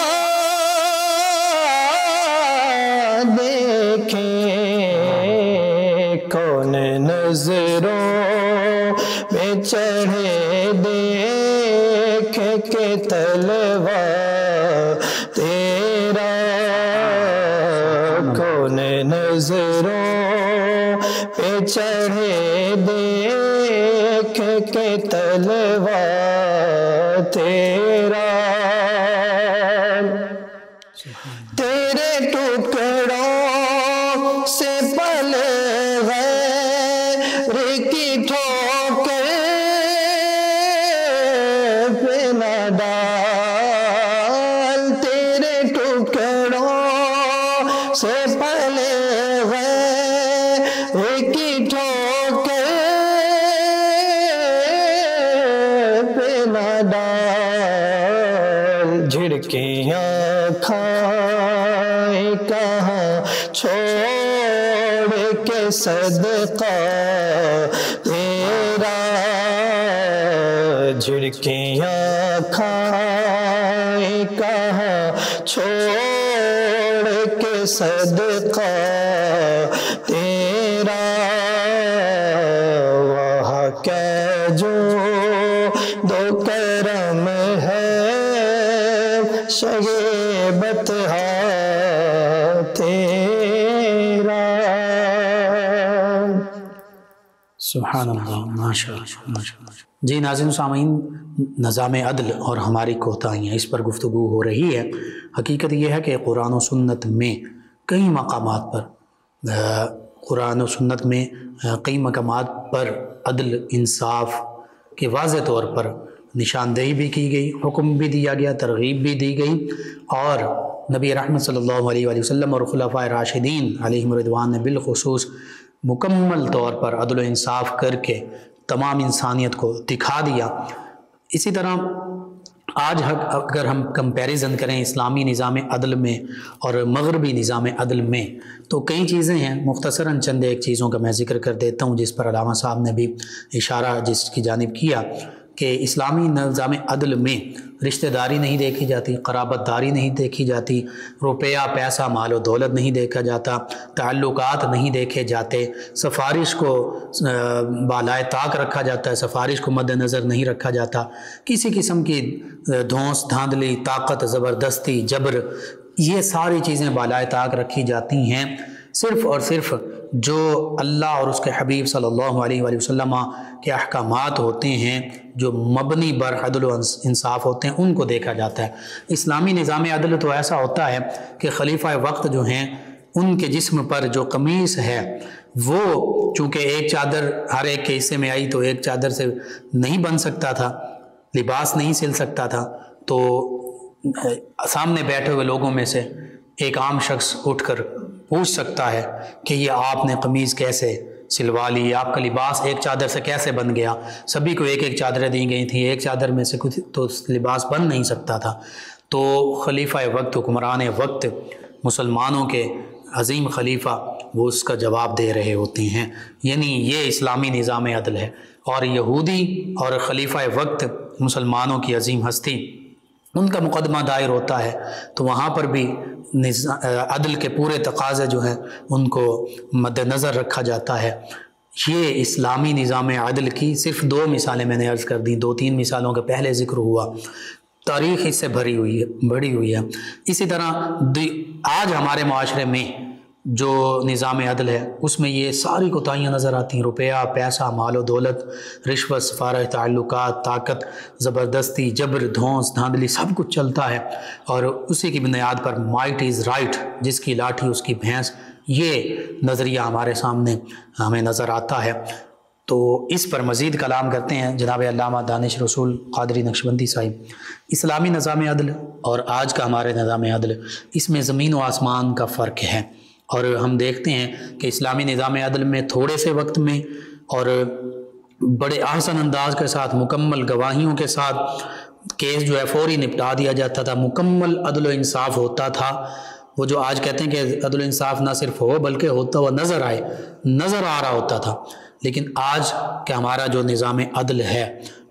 دیکھیں، کون نظروں میں چڑھے دیکھ کے طلبہ تیرا، کون نظروں پہ چڑھے دیکھ کے طلبہ تیرا، تیرے ٹکڑوں سے پلے غیر کی ٹھوکر پہ نہ ڈال، تیرے ٹکڑوں سے پلے غیر کی ٹھوکر نہ ڈال، جھڑکیاں کھائیں کہاں چھوڑ کے صدقہ تیرا، جھڑکیاں کھائیں کہاں چھوڑ کے صدقہ تیرا، وہاں کیا جو دو کرم ہے شگیبت تیرا۔ سبحان اللہ، ماشاء اللہ، ماشاء اللہ۔ جی ناظرین سامعین، نظام عدل اور ہماری کوتاہیاں، اس پر گفتگو ہو رہی ہے۔ حقیقت یہ ہے کہ قرآن و سنت میں کئی مقامات پر عدل انصاف کے واضح طور پر نشاندہی بھی کی گئی، حکم بھی دیا گیا، ترغیب بھی دی گئی، اور نبی رحمت صلی اللہ علیہ وآلہ وسلم اور خلفائے راشدین علیہم رضوان نے بالخصوص مکمل طور پر عدل و انصاف کر کے تمام انسانیت کو دکھا دیا۔ اسی طرح آج اگر ہم کمپیریزن کریں اسلامی نظام عدل میں اور مغربی نظام عدل میں، تو کئی چیزیں ہیں، مختصراً چند ایک چیزوں کا میں ذکر کر دیتا ہوں جس پر علامہ صاحب نے بھی اشارہ جس کی جانب کیا کہ اسلامی نظام عدل میں رشتہ داری نہیں دیکھی جاتی، قرابت داری نہیں دیکھی جاتی، روپیہ پیسہ مال و دولت نہیں دیکھا جاتا، تعلقات نہیں دیکھے جاتے، سفارش کو بالائے طاق رکھا جاتا ہے، سفارش کو مد نظر نہیں رکھا جاتا، کسی قسم کی دھونس دھاندلی، طاقت، زبردستی، جبر، یہ ساری چیزیں بالائے طاق رکھی جاتی ہیں۔ صرف اور صرف جو اللہ اور اس کے حبیب صلی اللہ علیہ وآلہ وسلم کے احکامات ہوتے ہیں، جو مبنی بر عدل و انصاف ہوتے ہیں، ان کو دیکھا جاتا ہے۔ اسلامی نظام عدل تو ایسا ہوتا ہے کہ خلیفہ وقت جو ہیں ان کے جسم پر جو قمیص ہے وہ چونکہ ایک چادر ہر ایک کے حصے میں آئی تو ایک چادر سے نہیں بن سکتا تھا، لباس نہیں سل سکتا تھا، تو سامنے بیٹھے ہوئے لوگوں میں سے ایک عام شخص اٹھ کر پوچھ سکتا ہے کہ یہ آپ نے قمیض کیسے سلوا لی، آپ کا لباس ایک چادر سے کیسے بن گیا؟ سبھی کو ایک ایک چادریں دی گئی تھیں، ایک چادر میں سے کچھ تو لباس بن نہیں سکتا تھا۔ تو خلیفہ وقت، حکمران وقت، مسلمانوں کے عظیم خلیفہ، وہ اس کا جواب دے رہے ہوتے ہیں، یعنی یہ اسلامی نظام عدل ہے۔ اور یہودی اور خلیفہ وقت مسلمانوں کی عظیم ہستی، ان کا مقدمہ دائر ہوتا ہے، تو وہاں پر بھی عدل کے پورے تقاضے جو ہیں ان کو مد نظر رکھا جاتا ہے۔ یہ اسلامی نظام عدل کی صرف 2 مثالیں میں نے عرض کر دیں، 2-3 مثالوں کا پہلے ذکر ہوا، تاریخ اس سے بھری ہوئی ہے۔ اسی طرح آج ہمارے معاشرے میں جو نظام عدل ہے اس میں یہ ساری کوتاہیاں نظر آتی ہیں، روپیہ پیسہ مال و دولت، رشوت، سفارش، تعلقات، طاقت، زبردستی، جبر، دھونس دھاندلی، سب کچھ چلتا ہے، اور اسی کی بنیاد پر مائٹ از رائٹ، جس کی لاٹھی اس کی بھینس، یہ نظریہ ہمارے سامنے ہمیں نظر آتا ہے۔ تو اس پر مزید کلام کرتے ہیں جناب علامہ دانش رسول قادری نقشبندی صاحب۔ اسلامی نظام عدل اور آج کا ہمارے نظام عدل، اس میں زمین و آسمان کا فرق ہے، اور ہم دیکھتے ہیں کہ اسلامی نظام عدل میں تھوڑے سے وقت میں اور بڑے احسن انداز کے ساتھ، مکمل گواہیوں کے ساتھ کیس جو ہے فوری نپٹا دیا جاتا تھا، مکمل عدل و انصاف ہوتا تھا۔ وہ جو آج کہتے ہیں کہ عدل و انصاف نہ صرف ہو بلکہ ہوتا ہوا نظر آ رہا ہوتا تھا، لیکن آج کہ ہمارا جو نظام عدل ہے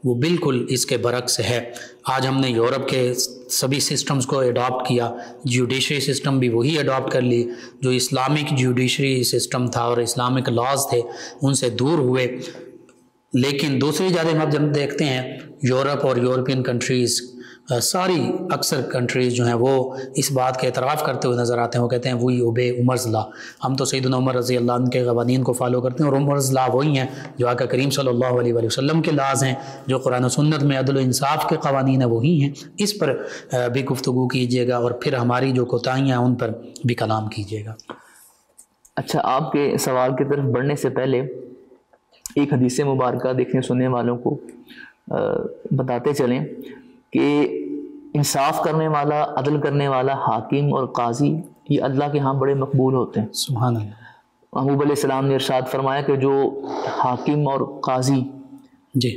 وہ بالکل اس کے برعکس ہے۔ آج ہم نے یورپ کے سبھی سسٹمز کو اڈاپٹ کیا، جوڈیشری سسٹم بھی وہی اڈاپٹ کر لی جو اسلامک جوڈیشری سسٹم تھا اور اسلامک لاز تھے، ان سے دور ہوئے۔ لیکن دوسری جانب ہم جب دیکھتے ہیں یورپ اور یورپین کنٹریز، ساری اکثر کنٹریز جو ہیں وہ اس بات کے اعتراف کرتے ہوئے نظر آتے ہیں، وہ کہتے ہیں وی اوبے عمر's لا، ہم تو سیدنا عمر رضی اللہ عنہ کے قوانین کو فالو کرتے ہیں، اور عمر's لا وہی ہیں جو آقا کریم صلی اللہ علیہ وآلہ وسلم کے لاز ہیں، جو قرآن و سنت میں عدل و انصاف کے قوانین ہیں وہی ہیں۔ اس پر بھی گفتگو کیجیے گا، اور پھر ہماری جو کوتاہیاں ہیں ان پر بھی کلام کیجیے گا۔ اچھا، آپ کے سوال کی طرف بڑھنے سے پہلے ایک حدیث مبارکہ دیکھنے سننے والوں کو بتاتے چلیں کہ انصاف کرنے والا، عدل کرنے والا حاکم اور قاضی یہ اللہ کے ہاں بڑے مقبول ہوتے ہیں۔ سبحان اللہ۔ محبوب علیہ السلام نے ارشاد فرمایا کہ جو حاکم اور قاضی جی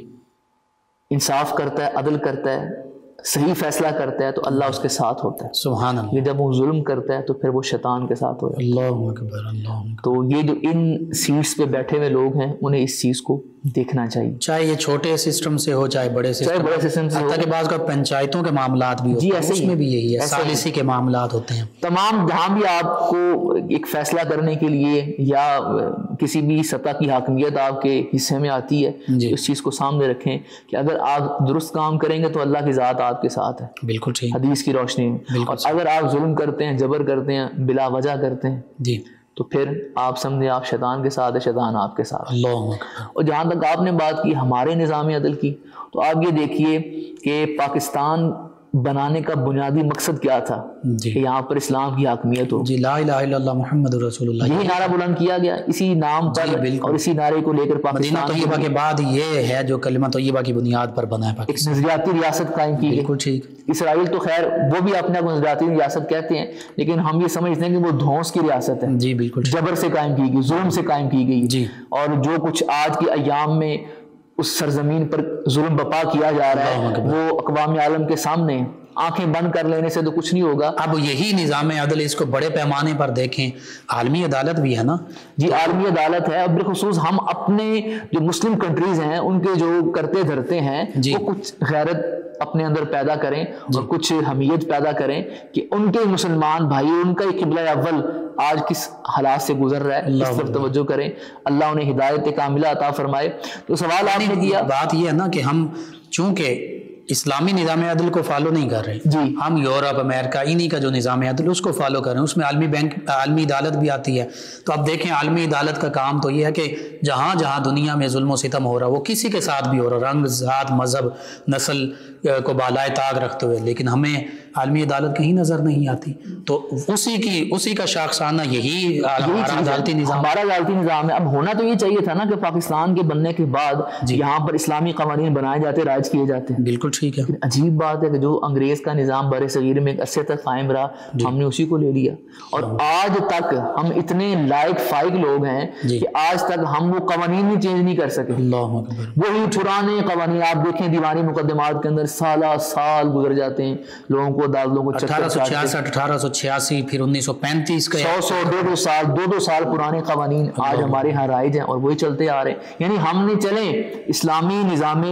انصاف کرتا ہے، عدل کرتا ہے، صحیح فیصلہ کرتا ہے تو اللہ اس کے ساتھ ہوتا ہے. سبحان اللہ. یہ جب وہ ظلم کرتا ہے تو پھر وہ شیطان کے ساتھ ہوتا ہے. اللہ اکبر، اللہ اکبر. تو یہ جو ان سیٹس پہ بیٹھے ہوئے لوگ ہیں انہیں اس چیز کو دیکھنا چاہیے، چاہے یہ چھوٹے سسٹم سے ہو چاہے بڑے سسٹم سے ہو. حتیٰ کہ بعض کا پنچایتوں کے معاملات بھی ہوتے ہیں، اس میں بھی یہی ہے، ثالثی کے معاملات ہوتے ہیں. تمام جہاں بھی آپ کو ایک فیصلہ کرنے کے لیے یا کسی بھی سطح کی حاکمیت آپ کے حصے میں آتی ہے اس چیز کو سامنے رکھیں کہ اگر آپ درست کام کریں گے تو اللہ کی ذات آپ کے ساتھ ہے. بالکل ٹھیک. حدیث کی روشنی میں. اور اگر آپ ظلم کرتے ہیں، جبر کرتے ہیں، بلا وجہ کرتے ہیں جی، تو پھر آپ سمجھیں آپ شیطان کے ساتھ ہے، شیطان آپ کے ساتھ. اللہ. اور جہاں تک آپ نے بات کی ہمارے نظام عدل کی، تو آپ یہ دیکھیے کہ پاکستان بنانے کا بنیادی مقصد کیا تھا کہ یہاں پر اسلام کی حاکمیت ہو. جی، لا الہ الا اللہ محمد رسول اللہ، یہی نعرہ بلند کیا گیا اسی نام پر اور اسی نعرے کو لے کر مدینہ طیبہ کے بعد یہ ہے جو کلمہ طیبہ کی بنیاد پر بنا ہے ایک پاکستان. نظریاتی ریاست قائم کی گئی. بالکل ٹھیک. اسرائیل تو خیر وہ بھی اپنے کو نظریاتی ریاست کہتے ہیں، لیکن ہم یہ سمجھتے ہیں کہ وہ دھونس کی ریاست ہے. جی بالکل. جبر سے قائم کی گئی، ظلم سے قائم کی گئی. جی. اور جو کچھ آج کے ایام میں اس سرزمین پر ظلم بپا کیا جا رہا ہے وہ اقوام عالم کے سامنے آنکھیں بند کر لینے سے تو کچھ نہیں ہوگا. اب یہی نظام عدل اس کو بڑے پیمانے پر دیکھیں، عالمی عدالت بھی ہے نا. جی عالمی عدالت ہے، اور بالخصوص ہم اپنے جو مسلم کنٹریز ہیں ان کے جو کرتے دھرتے ہیں وہ کچھ غیرت اپنے اندر پیدا کریں اور کچھ حمیت پیدا کریں کہ ان کے مسلمان بھائی، ان کا قبلہ اول آج کس حالات سے گزر رہا ہے، اس طرف توجہ کریں. اللہ انہیں ہدایت کاملہ عطا فرمائے. تو سوال آپ نے کیا، بات یہ ہے نا کہ ہم چونکہ اسلامی نظام عدل کو فالو نہیں کر رہے جی، ہم یورپ، امریکہ، انہی کا جو نظام عدل اس کو فالو کر رہے ہیں، اس میں عالمی عدالت بھی آتی ہے. تو اب دیکھیں عالمی عدالت کا کام تو یہ ہے کہ جہاں جہاں دنیا میں ظلم و ستم ہو رہا وہ کسی کے ساتھ بھی ہو رہا، رنگ، ذات، مذہب، نسل کو بالائے طاق رکھتے ہوئے، لیکن ہمیں عالمی عدالت کہیں نظر نہیں آتی. تو اسی کا شاخسانہ یہی ہمارا عدالتی نظام ہے. اب ہونا تو یہ چاہیے تھا نا کہ پاکستان کے بننے کے بعد یہاں پر اسلامی قوانین بنائے جاتے، رائج کیے جاتے ہیں. بالکل ٹھیک ہے. عجیب بات ہے کہ جو انگریز کا نظام بر صغیر میں ایک عرصے تک قائم رہا ہم نے اسی کو لے لیا، اور آج تک ہم اتنے لائق فائق لوگ ہیں کہ آج تک ہم وہ قوانین بھی چینج نہیں کر سکے. اللہ اکبر. وہی پرانے قوانین آپ دیکھیں دیوانی مقدمات کے اندر سالہ سال گزر جاتے ہیں، لوگوں کو عدالتوں کو 1866 1886 پھر 1935 کا 100 200 سال پرانے قوانین آج ہمارے ہاں رائج ہیں اور وہی چلتے آ رہے ہیں. یعنی ہم نے چلیں اسلامی نظام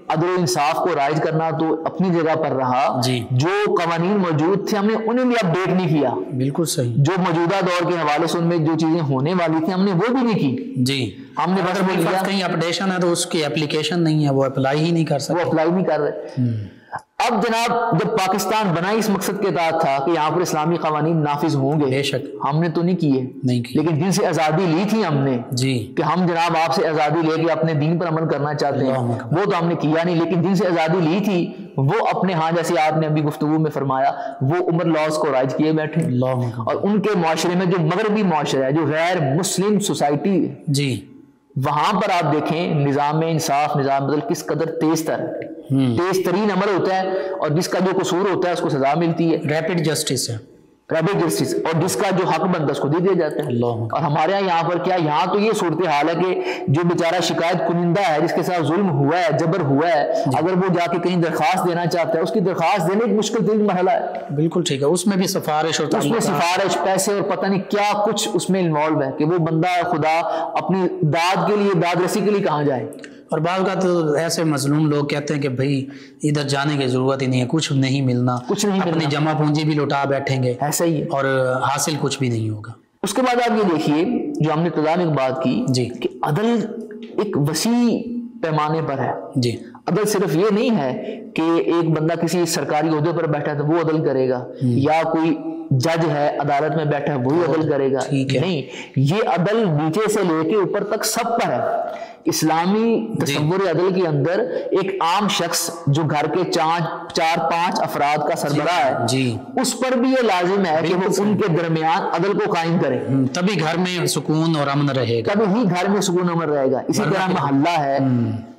عدل و انصاف کو رائج کرنا تو اپنی جگہ پر رہا، جو قوانین موجود تھے ہم نے انہیں بھی اپ ڈیٹ نہیں کیا. بالکل صحیح. جو موجودہ دور کے حوالے سے ان میں جو چیزیں ہونے والی تھیں ہم نے وہ بھی نہیں کی. جی ہم نے بس کہیں اپڈیشن ہے تو اس کی اپلیکیشن نہیں ہے، وہ اپلائی ہی نہیں کر سکتے، وہ اپلائی نہیں کر رہے. اب جناب جب پاکستان بنا اس مقصد کے تحت تھا کہ یہاں پر اسلامی قوانین نافذ ہوں گے، بے شک ہم نے تو نہیں کیے، لیکن جن سے آزادی لی تھی ہم نے کہ ہم جناب آپ سے آزادی لے کے اپنے دین پر عمل کرنا چاہتے ہیں، وہ تو ہم نے کیا نہیں. لیکن جن سے آزادی لی تھی وہ اپنے ہاں جیسے آپ نے ابھی گفتگو میں فرمایا وہ عمر لاز کو رائج کیے بیٹھے. اور ان کے معاشرے میں جو مغربی معاشرہ ہے، جو غیر مسلم سوسائٹی ہے، وہاں پر آپ دیکھیں نظام انصاف، نظام عدل کس قدر تیز ترین عمل ہوتا ہے، اور جس کا جو قصور ہوتا ہے اس کو سزا ملتی ہے. ریپڈ جسٹس ہے، اور جس کا جو حق بنتا ہے اس کو دے دیا جاتا ہے. اور ہمارے یہاں پر کیا، یہاں تو یہ صورتحال ہے کہ جو بیچارہ شکایت کنندہ ہے، جس کے ساتھ ظلم ہوا ہے، جبر ہوا ہے، اگر وہ جا کے کہیں درخواست دینا چاہتا ہے اس کی درخواست دینے ایک مشکل ترین مرحلہ ہے. بالکل ٹھیک ہے. اس میں بھی سفارش ہوتا ہے، اس میں سفارش، پیسے اور پتہ نہیں کیا کچھ اس میں انوالو ہے کہ وہ بندہ خدا اپنی داد کے لیے، داد رسی کے لیے کہاں جائے. اور بعض کا تو ایسے مظلوم لوگ کہتے ہیں کہ بھائی ادھر جانے کی ضرورت ہی نہیں ہے، کچھ نہیں ملنا، اپنی جمع پونجی بھی لوٹا بیٹھیں گے، ایسا ہی ہے، اور حاصل کچھ بھی نہیں ہوگا. اس کے بعد آپ یہ دیکھیے جو ہم نے ابتدا میں بات کی کہ عدل ایک وسیع پیمانے پر ہے. عدل صرف یہ نہیں ہے کہ ایک بندہ کسی سرکاری عہدے پر بیٹھا ہے تو وہ عدل کرے گا، یا کوئی جج ہے عدالت میں بیٹھا ہے وہی عدل کرے گا. نہیں، یہ عدل نیچے سے لے کے اوپر تک سب پر ہے. اسلامی تصور عدل کے اندر ایک عام شخص جو گھر کے 4-5 افراد کا سربراہ ہے، اس پر بھی یہ لازم ہے کہ وہ ان کے درمیان عدل کو قائم کرے، تبھی گھر میں سکون اور امن رہے گا، تبھی ہی گھر میں سکون امن رہے گا. اسی طرح محلہ ہے،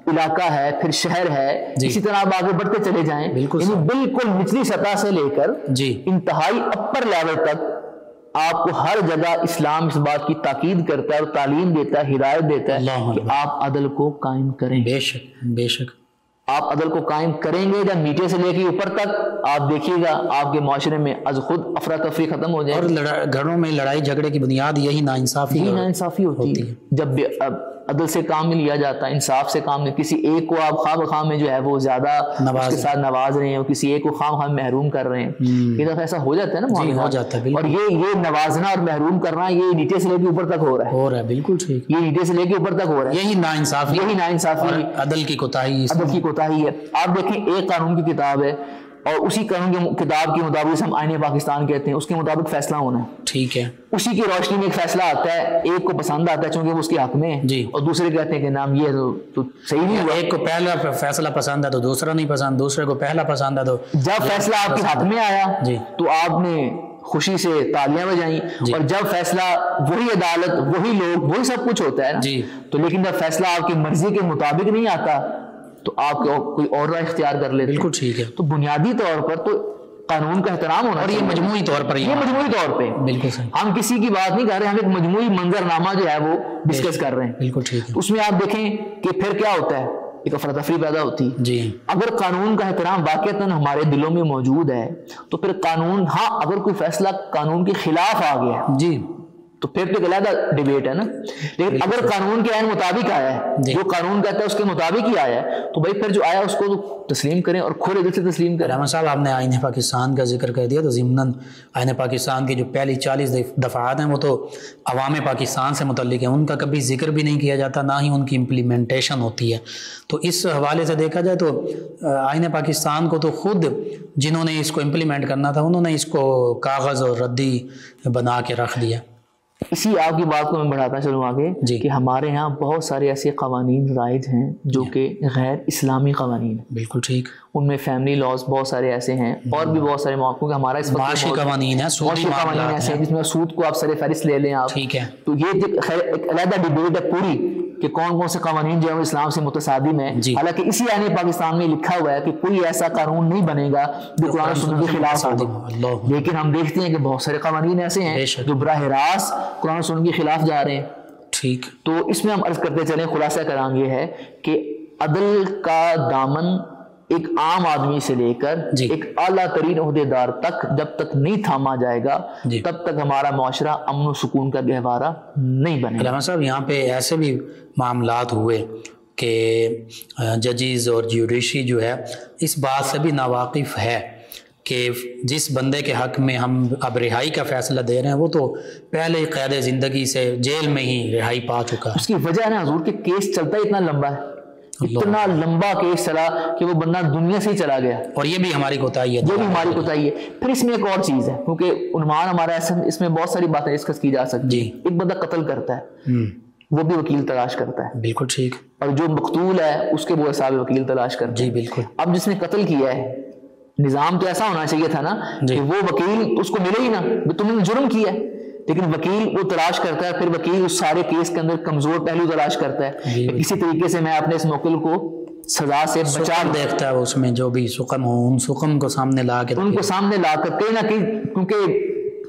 علاقہ ہے، پھر شہر ہے، اسی طرح آپ آگے بڑھتے چلے جائیں. یعنی بالکل نچلی سطح سے لے کر انتہائی اپر لیول تک آپ کو ہر جگہ اسلام اس بات کی تاکید کرتا ہے اور تعلیم دیتا ہے، ہدایت دیتا ہے کہ آپ عدل کو قائم کریں. بے شک بے شک. آپ عدل کو قائم کریں گے جب نیچے سے لے کے اوپر تک، آپ دیکھیے گا آپ کے معاشرے میں از خود افراتفری ختم ہو جائے گی. اور گھروں میں لڑائی جھگڑے کی بنیاد یہی ناانصافی ہوتی ہے. جب عدل سے کام نہیں لیا جاتا، انصاف سے کام نہیں، کسی ایک کو آپ خواہ بخواہ میں جو ہے وہ زیادہ اس کے ساتھ نواز رہے ہیں، اور کسی ایک کو خواہ بخواہ محروم کر رہے ہیں، یہ دفعہ ایسا ہو جاتا ہے نا معاملہ. ہو جاتا ہے. اور یہ نوازنا اور محروم کرنا یہ نیچے سے لے کے اوپر تک ہو رہا ہے. بالکل ٹھیک. یہ نیچے سے لے کے اوپر تک ہو رہا ہے. یہی ناانصافی عدل کی کوتاہی ہے. آپ دیکھیں ایک قانون کی کتاب ہے، اور اسی قانون کی کتاب کے مطابق جسے ہم آئین پاکستان کہتے ہیں، اس کے مطابق فیصلہ ہونا ہے. ٹھیک ہے. اسی کی روشنی میں ایک فیصلہ آتا ہے، ایک کو پسند آتا ہے چونکہ وہ اس کے حق میں ہے، جی، اور دوسرے کہتے ہیں کہ نام یہ تو صحیح نہیں ہوا. ایک کو پہلا فیصلہ پسند ہے تو دوسرا نہیں پسند، دوسرے کو پہلا پسند ہے تو جب فیصلہ آپ کے حق میں آیا تو آپ نے خوشی سے تالیاں بجائیں، اور جب فیصلہ وہی عدالت وہی لوگ وہی سب کچھ ہوتا ہے نا، تو لیکن جب فیصلہ آپ کی مرضی کے مطابق نہیں آتا تو آپ کوئی اور راہ اختیار کر لیتے. بالکل ٹھیک ہے. تو بنیادی طور پر تو قانون کا احترام ہونا، اور یہ مجموعی طور پر بالکل صحیح. ہم کسی کی بات نہیں کر رہے، ہم ایک مجموعی منظرنامہ جو ہے وہ ڈسکس کر رہے ہیں. بالکل ٹھیک ہے. اس میں آپ دیکھیں کہ پھر کیا ہوتا ہے، ایک افراتفری پیدا ہوتی ہے. جی. اگر قانون کا احترام واقعتاً ہمارے دلوں میں موجود ہے تو پھر قانون، ہاں اگر کوئی فیصلہ قانون کے خلاف آ گیا جی تو پھر تو ایک علیحدہ ڈیبیٹ ہے نا. لیکن اگر قانون کے عین مطابق آیا ہے، جو قانون کہتا ہے اس کے مطابق ہی آیا ہے، تو بھائی پھر جو آیا اس کو تسلیم کریں اور کھلے دل سے تسلیم کریں. رحمت صاحب، آپ نے آئین پاکستان کا ذکر کر دیا، تو ضمناً آئین پاکستان کی جو پہلی 40 دفعات ہیں وہ تو عوام پاکستان سے متعلق ہیں، ان کا کبھی ذکر بھی نہیں کیا جاتا، نہ ہی ان کی امپلیمنٹیشن ہوتی ہے. تو اس حوالے سے دیکھا جائے تو آئین پاکستان کو تو خود جنہوں نے اس کو امپلیمنٹ کرنا تھا انہوں نے اس کو کاغذ اور ردی بنا کے رکھ دیا. اسی آپ کی بات کو میں بڑھاتا چلوں آگے کہ ہمارے ہاں بہت سارے ایسے قوانین رائج ہیں جو کہ غیر اسلامی قوانین ہیں. بالکل ٹھیک. ان میں فیملی لاز بہت سارے ایسے ہیں، اور بھی بہت سارے مواقع ہمارا اس معاشی قوانین ہیں، سودی قوانین ایسے ہیں جس میں سود کو آپ سر فہرست لے لیں آپ. ٹھیک ہے. تو یہ ایک علیحدہ ڈیبیٹ ہے پوری کہ کون کون سے قوانین جو ہے اسلام سے متصادم ہیں. حالانکہ اسی آئین پاکستان میں لکھا ہوا ہے کہ کوئی ایسا قانون نہیں بنے گا جو قرآن و سنت کے خلاف ہوگا، لیکن ہم دیکھتے ہیں کہ بہت سارے قوانین ایسے ہیں جو براہ راست قرآن و سنت کے خلاف جا رہے ہیں. ٹھیک. تو اس میں ہم عرض کرتے چلیں، خلاصہ کرام یہ ہے کہ عدل کا دامن ایک عام آدمی سے لے کر ایک اعلیٰ ترین عہدے دار تک جب تک نہیں تھاما جائے گا تب تک ہمارا معاشرہ امن و سکون کا گہوارہ نہیں بنے گا. علامہ صاحب، یہاں پہ ایسے بھی معاملات ہوئے کہ ججز اور جیوڈیشری جو ہے اس بات سے بھی ناواقف ہے کہ جس بندے کے حق میں ہم اب رہائی کا فیصلہ دے رہے ہیں وہ تو پہلے قید زندگی سے جیل میں ہی رہائی پا چکا ہے. اس کی وجہ ہے نا حضور کہ کیس چلتا اتنا لمبا ہے، اتنا لمبا کیس چلا کہ وہ بندہ دنیا سے ہی چلا گیا. اور یہ بھی ہماری کوتاہی ہے. یہ بھی ہماری کوتاہی ہے. پھر اس میں ایک اور چیز ہے، کیونکہ عنوان ہمارا ایسا، اس میں بہت ساری باتیں ڈسکس کی جا سکتی ہیں. ایک بندہ قتل کرتا ہے، وہ بھی وکیل تلاش کرتا ہے. بالکل ٹھیک. اور جو مقتول ہے اس کے وہ حساب وکیل تلاش کرتا ہے. جی بالکل. اب جس نے قتل کیا ہے، نظام تو ایسا ہونا چاہیے تھا نا کہ وہ وکیل اس کو ملے ہی نا، تم نے جرم کیا ہے، لیکن وکیل وہ تلاش کرتا ہے. پھر وکیل اس سارے کیس کے اندر کمزور پہلو تلاش کرتا ہے. کسی طریقے سے میں اپنے اس موکل کو سزا سے بچا دیکھتا ہے، اس میں جو بھی سقم ہو ان سقم کو سامنے لا کے ان کو سامنے لا کر کہیں نہ کہیں، کیونکہ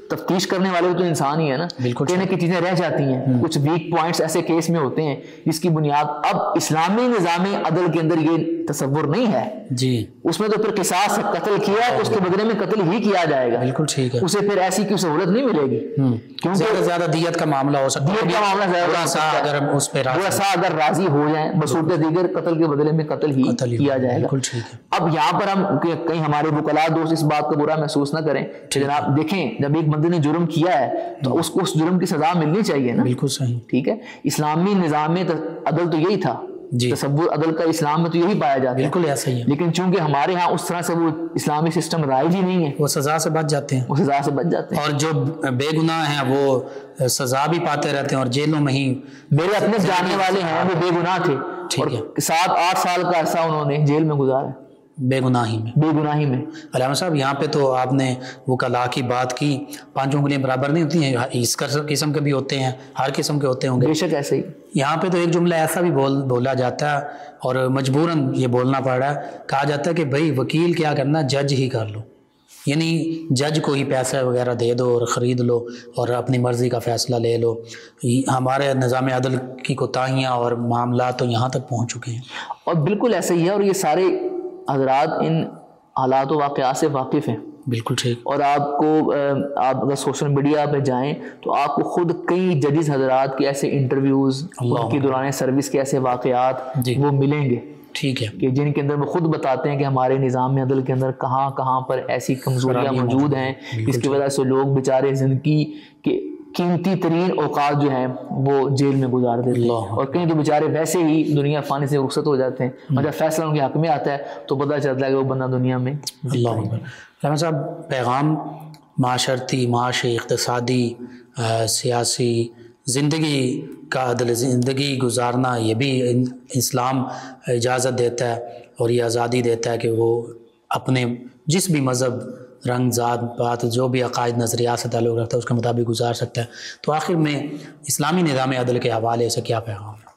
تفتیش کرنے والے تو انسان ہی ہے نا، کہیں نہ کہیں چیزیں رہ جاتی ہیں. کچھ ویک پوائنٹس ایسے کیس میں ہوتے ہیں جس کی بنیاد اب اسلامی نظام عدل کے اندر یہ تصور نہیں ہے. جی اس میں تو پھر قصاص ہے، قتل کیا ہے تو اس کے بدلے میں قتل ہی کیا جائے گا. بالکل ٹھیک ہے. اسے پھر ایسی کوئی سہولت نہیں ملے گی کیونکہ زیادہ دیت کا معاملہ ہو سکتا ہے. دیت کا معاملہ تھوڑا سا اگر راضی ہو جائیں بصورت دیگر قتل کے بدلے میں قتل ہی کیا جائے گا. اب یہاں پر ہم کہیں ہمارے وکلاء دوست اس بات کو برا محسوس نہ کریں کہ جناب دیکھیں جب ایک بندے نے جرم کیا ہے تو اس کو اس جرم کی سزا ملنی چاہیے نا. بالکل صحیح. ٹھیک ہے. اسلامی نظام میں عدل تو یہی تھا، تصور عدل کا اسلام میں تو یہی پایا جاتا ہے. بالکل ایسا ہی ہے. لیکن چونکہ ہمارے ہاں اس طرح سے وہ اسلامی سسٹم رائج ہی نہیں ہے، وہ سزا سے بچ جاتے ہیں. وہ سزا سے بچ جاتے ہیں. اور جو بے گناہ ہیں وہ سزا بھی پاتے رہتے ہیں اور جیلوں میں ہی. میرے اپنے جاننے والے ہیں وہ بے گناہ تھے، اور 7-8 سال کا عرصہ انہوں نے جیل میں گزارا بے گناہی میں. علامہ صاحب، یہاں پہ تو آپ نے وکلاء کی بات کی، 5 انگلیاں برابر نہیں ہوتی ہیں، اس قسم کے بھی ہوتے ہیں، ہر قسم کے ہوتے ہوں گے. بے شک ایسے ہی. یہاں پہ تو ایک جملہ ایسا بھی بولا جاتا ہے اور مجبوراً یہ بولنا پڑ رہا ہے، کہا جاتا ہے کہ بھائی وکیل کیا کرنا، جج ہی کر لو. یعنی جج کو ہی پیسہ وغیرہ دے دو اور خرید لو اور اپنی مرضی کا فیصلہ لے لو. ہمارے نظام عدل کی کوتاہیاں اور معاملات تو یہاں تک پہنچ چکے ہیں. اور بالکل ایسا ہی ہے، اور یہ سارے حضرات ان حالات و واقعات سے واقف ہیں. بالکل ٹھیک. اور آپ اگر سوشل میڈیا پہ جائیں تو آپ کو خود کئی ججز حضرات کے ایسے انٹرویوز ان کی دوران سروس کے ایسے واقعات وہ ملیں گے. ٹھیک ہے. کہ جن کے اندر وہ خود بتاتے ہیں کہ ہمارے نظام عدل کے اندر کہاں کہاں پر ایسی کمزوریاں موجود ہیں جس کی وجہ سے لوگ بیچارے زندگی کے قیمتی ترین اوقات جو ہیں وہ جیل میں گزار دیتے ہیں، اور کہیں تو بیچارے ویسے ہی دنیا فانی سے رخصت ہو جاتے ہیں، اور جب فیصلہ ان کے حق میں آتا ہے تو پتہ چلتا ہے کہ وہ بندہ دنیا میں. اللہ علامہ صاحب، پیغام معاشرتی، معاشی، اقتصادی، سیاسی زندگی کا عدل زندگی گزارنا، یہ بھی اسلام اجازت دیتا ہے اور یہ آزادی دیتا ہے کہ وہ اپنے جس بھی مذہب، رنگ، ذات، بات، جو بھی عقائد، نظریات سے تعلق رکھتا ہے اس کے مطابق گزار سکتا ہے. تو آخر میں اسلامی نظام عدل کے حوالے سے کیا پیغام ہے؟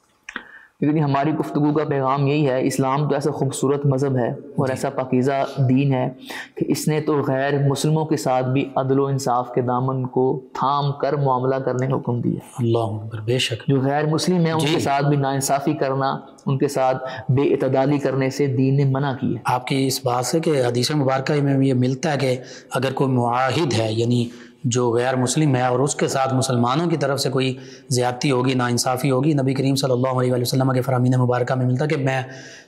لیکن ہماری گفتگو کا پیغام یہی ہے، اسلام تو ایسا خوبصورت مذہب ہے اور ایسا پاکیزہ دین ہے کہ اس نے تو غیر مسلموں کے ساتھ بھی عدل و انصاف کے دامن کو تھام کر معاملہ کرنے کا حکم دیا. اللہ اکبر. بے شک جو غیر مسلم ہیں ان کے ساتھ بھی ناانصافی کرنا، ان کے ساتھ بے اعتدالی کرنے سے دین نے منع کی ہے. آپ کی اس بات سے کہ حدیث مبارکہ میں یہ ملتا ہے کہ اگر کوئی معاہد ہے، یعنی جو غیر مسلم ہے، اور اس کے ساتھ مسلمانوں کی طرف سے کوئی زیادتی ہوگی، ناانصافی ہوگی، نبی کریم صلی اللہ علیہ وسلم کے فرامین مبارکہ میں ملتا کہ میں،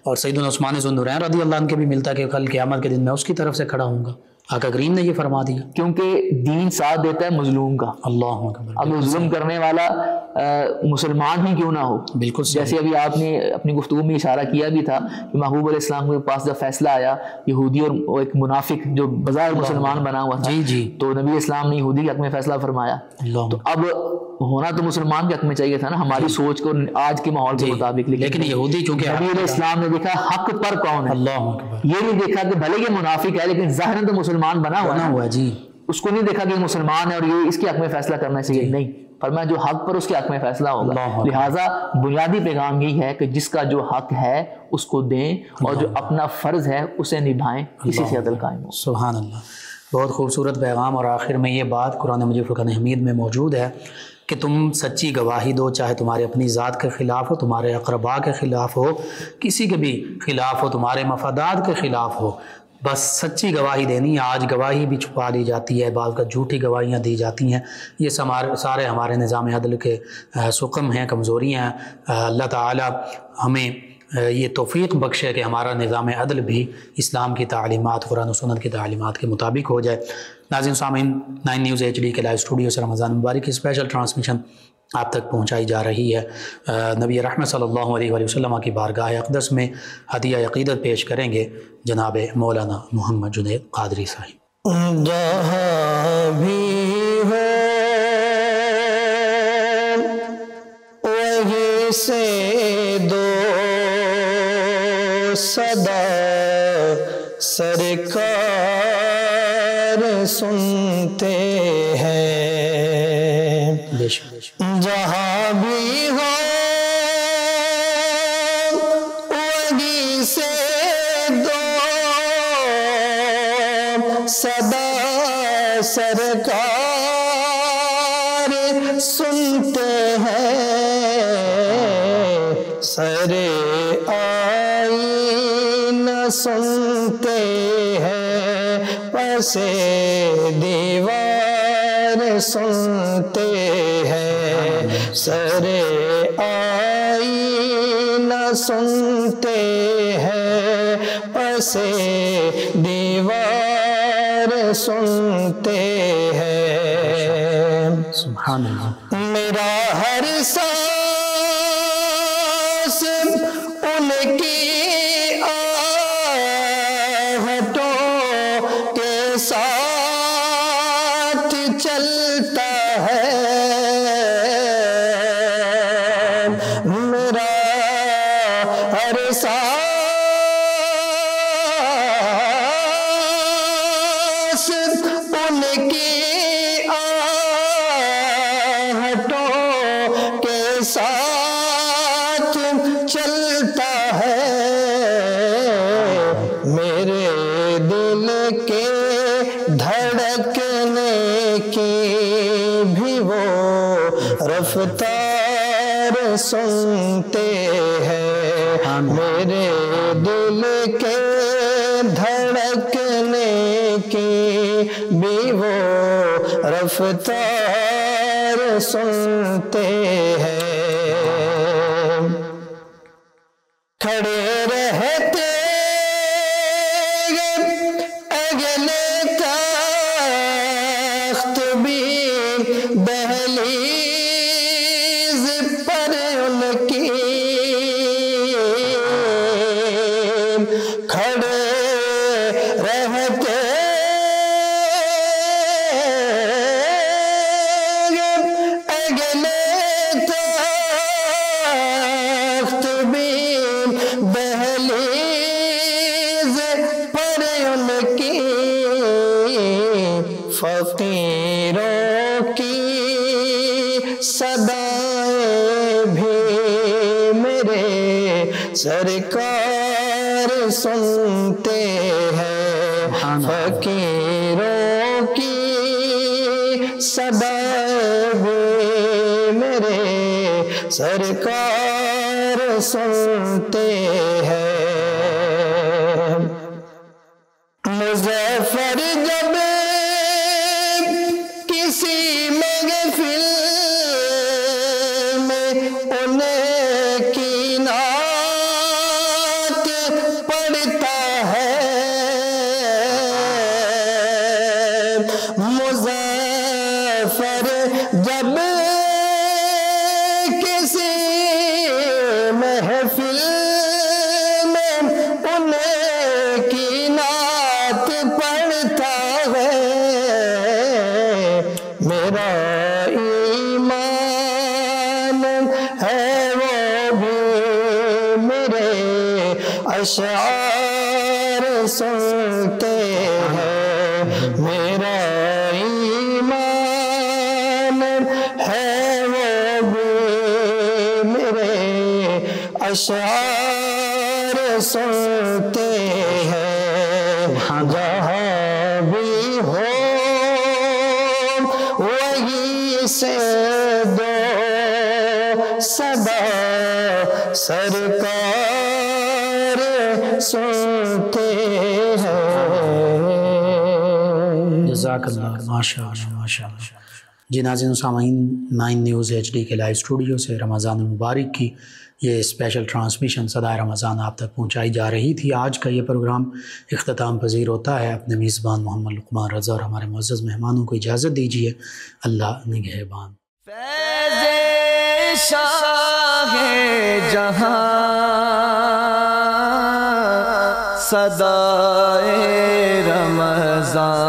اور سیدنا عثمان ذو النورین رضی اللہ عنہ کے بھی ملتا کہ کل قیامت کے دن میں اس کی طرف سے کھڑا ہوں گا. آقا کریم نے یہ فرما دیا کیونکہ دین ساتھ دیتا ہے مظلوم کا. اللہ اکبر. اب ظلم کرنے والا مسلمان ہی کیوں نہ ہو. بالکل. جیسے ابھی آپ نے اپنی گفتگو میں اشارہ کیا بھی تھا کہ محبوب علیہ السلام کے پاس جب فیصلہ آیا یہودی اور ایک منافق جو بظاہر مسلمان بنا ہوا تھا، تو نبی اسلام نے یہودی کے حق میں فیصلہ فرمایا. تو اب ہونا تو مسلمان کے حق میں چاہیے تھا نا، ہماری سوچ کو آج کے ماحول کے مطابق. لیکن یہودی چونکہ نبی علیہ السلام نے دیکھا حق پر کون ہے. اللہ اکبر. یہ نہیں دیکھا کہ بھلے یہ منافق ہے لیکن ظاہراً تو مسلمان بنا ہوا. جی. اس کو نہیں دیکھا کہ یہ مسلمان ہے اور یہ اس کے حق میں فیصلہ کرنا چاہیے. نہیں، فرمایا جو حق پر اس کے حق میں فیصلہ ہوگا. لہٰذا بنیادی پیغام یہی ہے کہ جس کا جو حق ہے اس کو دیں اور جو اپنا فرض ہے اسے نبھائیں، اسی سے عدل قائم ہو. سبحان اللہ. بہت خوبصورت پیغام. اور آخر میں یہ بات قرآن مجید فرقان حمید میں موجود ہے کہ تم سچی گواہی دو، چاہے تمہارے اپنی ذات کے خلاف ہو، تمہارے اقرباء کے خلاف ہو، کسی کے بھی خلاف ہو، تمہارے مفادات کے خلاف ہو، بس سچی گواہی دینی ہے. آج گواہی بھی چھپا لی جاتی ہے، بعض کا جھوٹی گواہیاں دی جاتی ہیں. یہ سارے ہمارے نظام عدل کے سقم ہیں، کمزوریاں ہیں. اللہ تعالی ہمیں یہ توفیق بخشے کہ ہمارا نظام عدل بھی اسلام کی تعلیمات، قرآن و سنت کی تعلیمات کے مطابق ہو جائے. ناظرین سامعین، 9 نیوز HD کے لائیو اسٹوڈیو سے رمضان مبارک کی اسپیشل ٹرانسمیشن آپ تک پہنچائی جا رہی ہے. نبی رحمت صلی اللہ علیہ وآلہ وسلم کی بارگاہ اقدس میں ہدیہ عقیدت پیش کریں گے جناب مولانا محمد جنید قادری صاحب. جہاں بھی ہو وہیں سے دو صدا سرکار سنتے ہیں. جہاں بھی ہو وہیں سے دو صدا سرکار سنتے ہیں. سر آئینہ سنتے ہیں، پس دیوار سنتے ہیں. سر آئینہ سنتے ہیں، پس دیوار سنتے ہیں. سبحان اللہ. میرا ہر سانس ان کی آہٹوں کے ساتھ چلتا ہے. میرا ہر سانس ان کی آہٹوں کے ساتھ چلتا ہے. میرے دل کے دھڑکنے کی بھی وہ رفتار سنتے ہیں، میرے دل کے دھڑکنے کی بھی وہ رفتار سنتے ہیں۔ کھڑے رہتے اگلے تخت بھی دہلیز پر ان کی، کھڑے رہتے اگلے تخت بھی دہلیز پر ان کی، فقیروں کی صدائیں بھی میرے سرکار سنتے ہیں، فقیروں کی صدائیں بھی میرے سرکار سنتے ہیں۔ مظفر جب کسی محفل میں انہیں کی نعت پڑھتا ہے، مظفر جب کسی محفل میں انہیں کی نعت پڑھتا ہے، میرا ایمان ہے وہ بھی میرے اشعار سنتے ہیں، میرا ایمان ہے وہ بھی میرے اشعار سنتے ہیں، جہاں بھی ہو وہی سے دو صدا سرکار سنتے ہیں۔ جزاک اللہ، ماشاء اللہ ماشاء اللہ۔ جی ناظرین و سامعین، 9 نیوز HD کے لائیو اسٹوڈیو سے رمضان المبارک کی یہ اسپیشل ٹرانسمیشن صدائے رمضان آپ تک پہنچائی جا رہی تھی۔ آج کا یہ پروگرام اختتام پذیر ہوتا ہے۔ اپنے میزبان محمد لقمان رضا اور ہمارے معزز مہمانوں کو اجازت دیجیے۔ اللہ نگہبان۔ فیض شاہ جہاں صدائے رمضان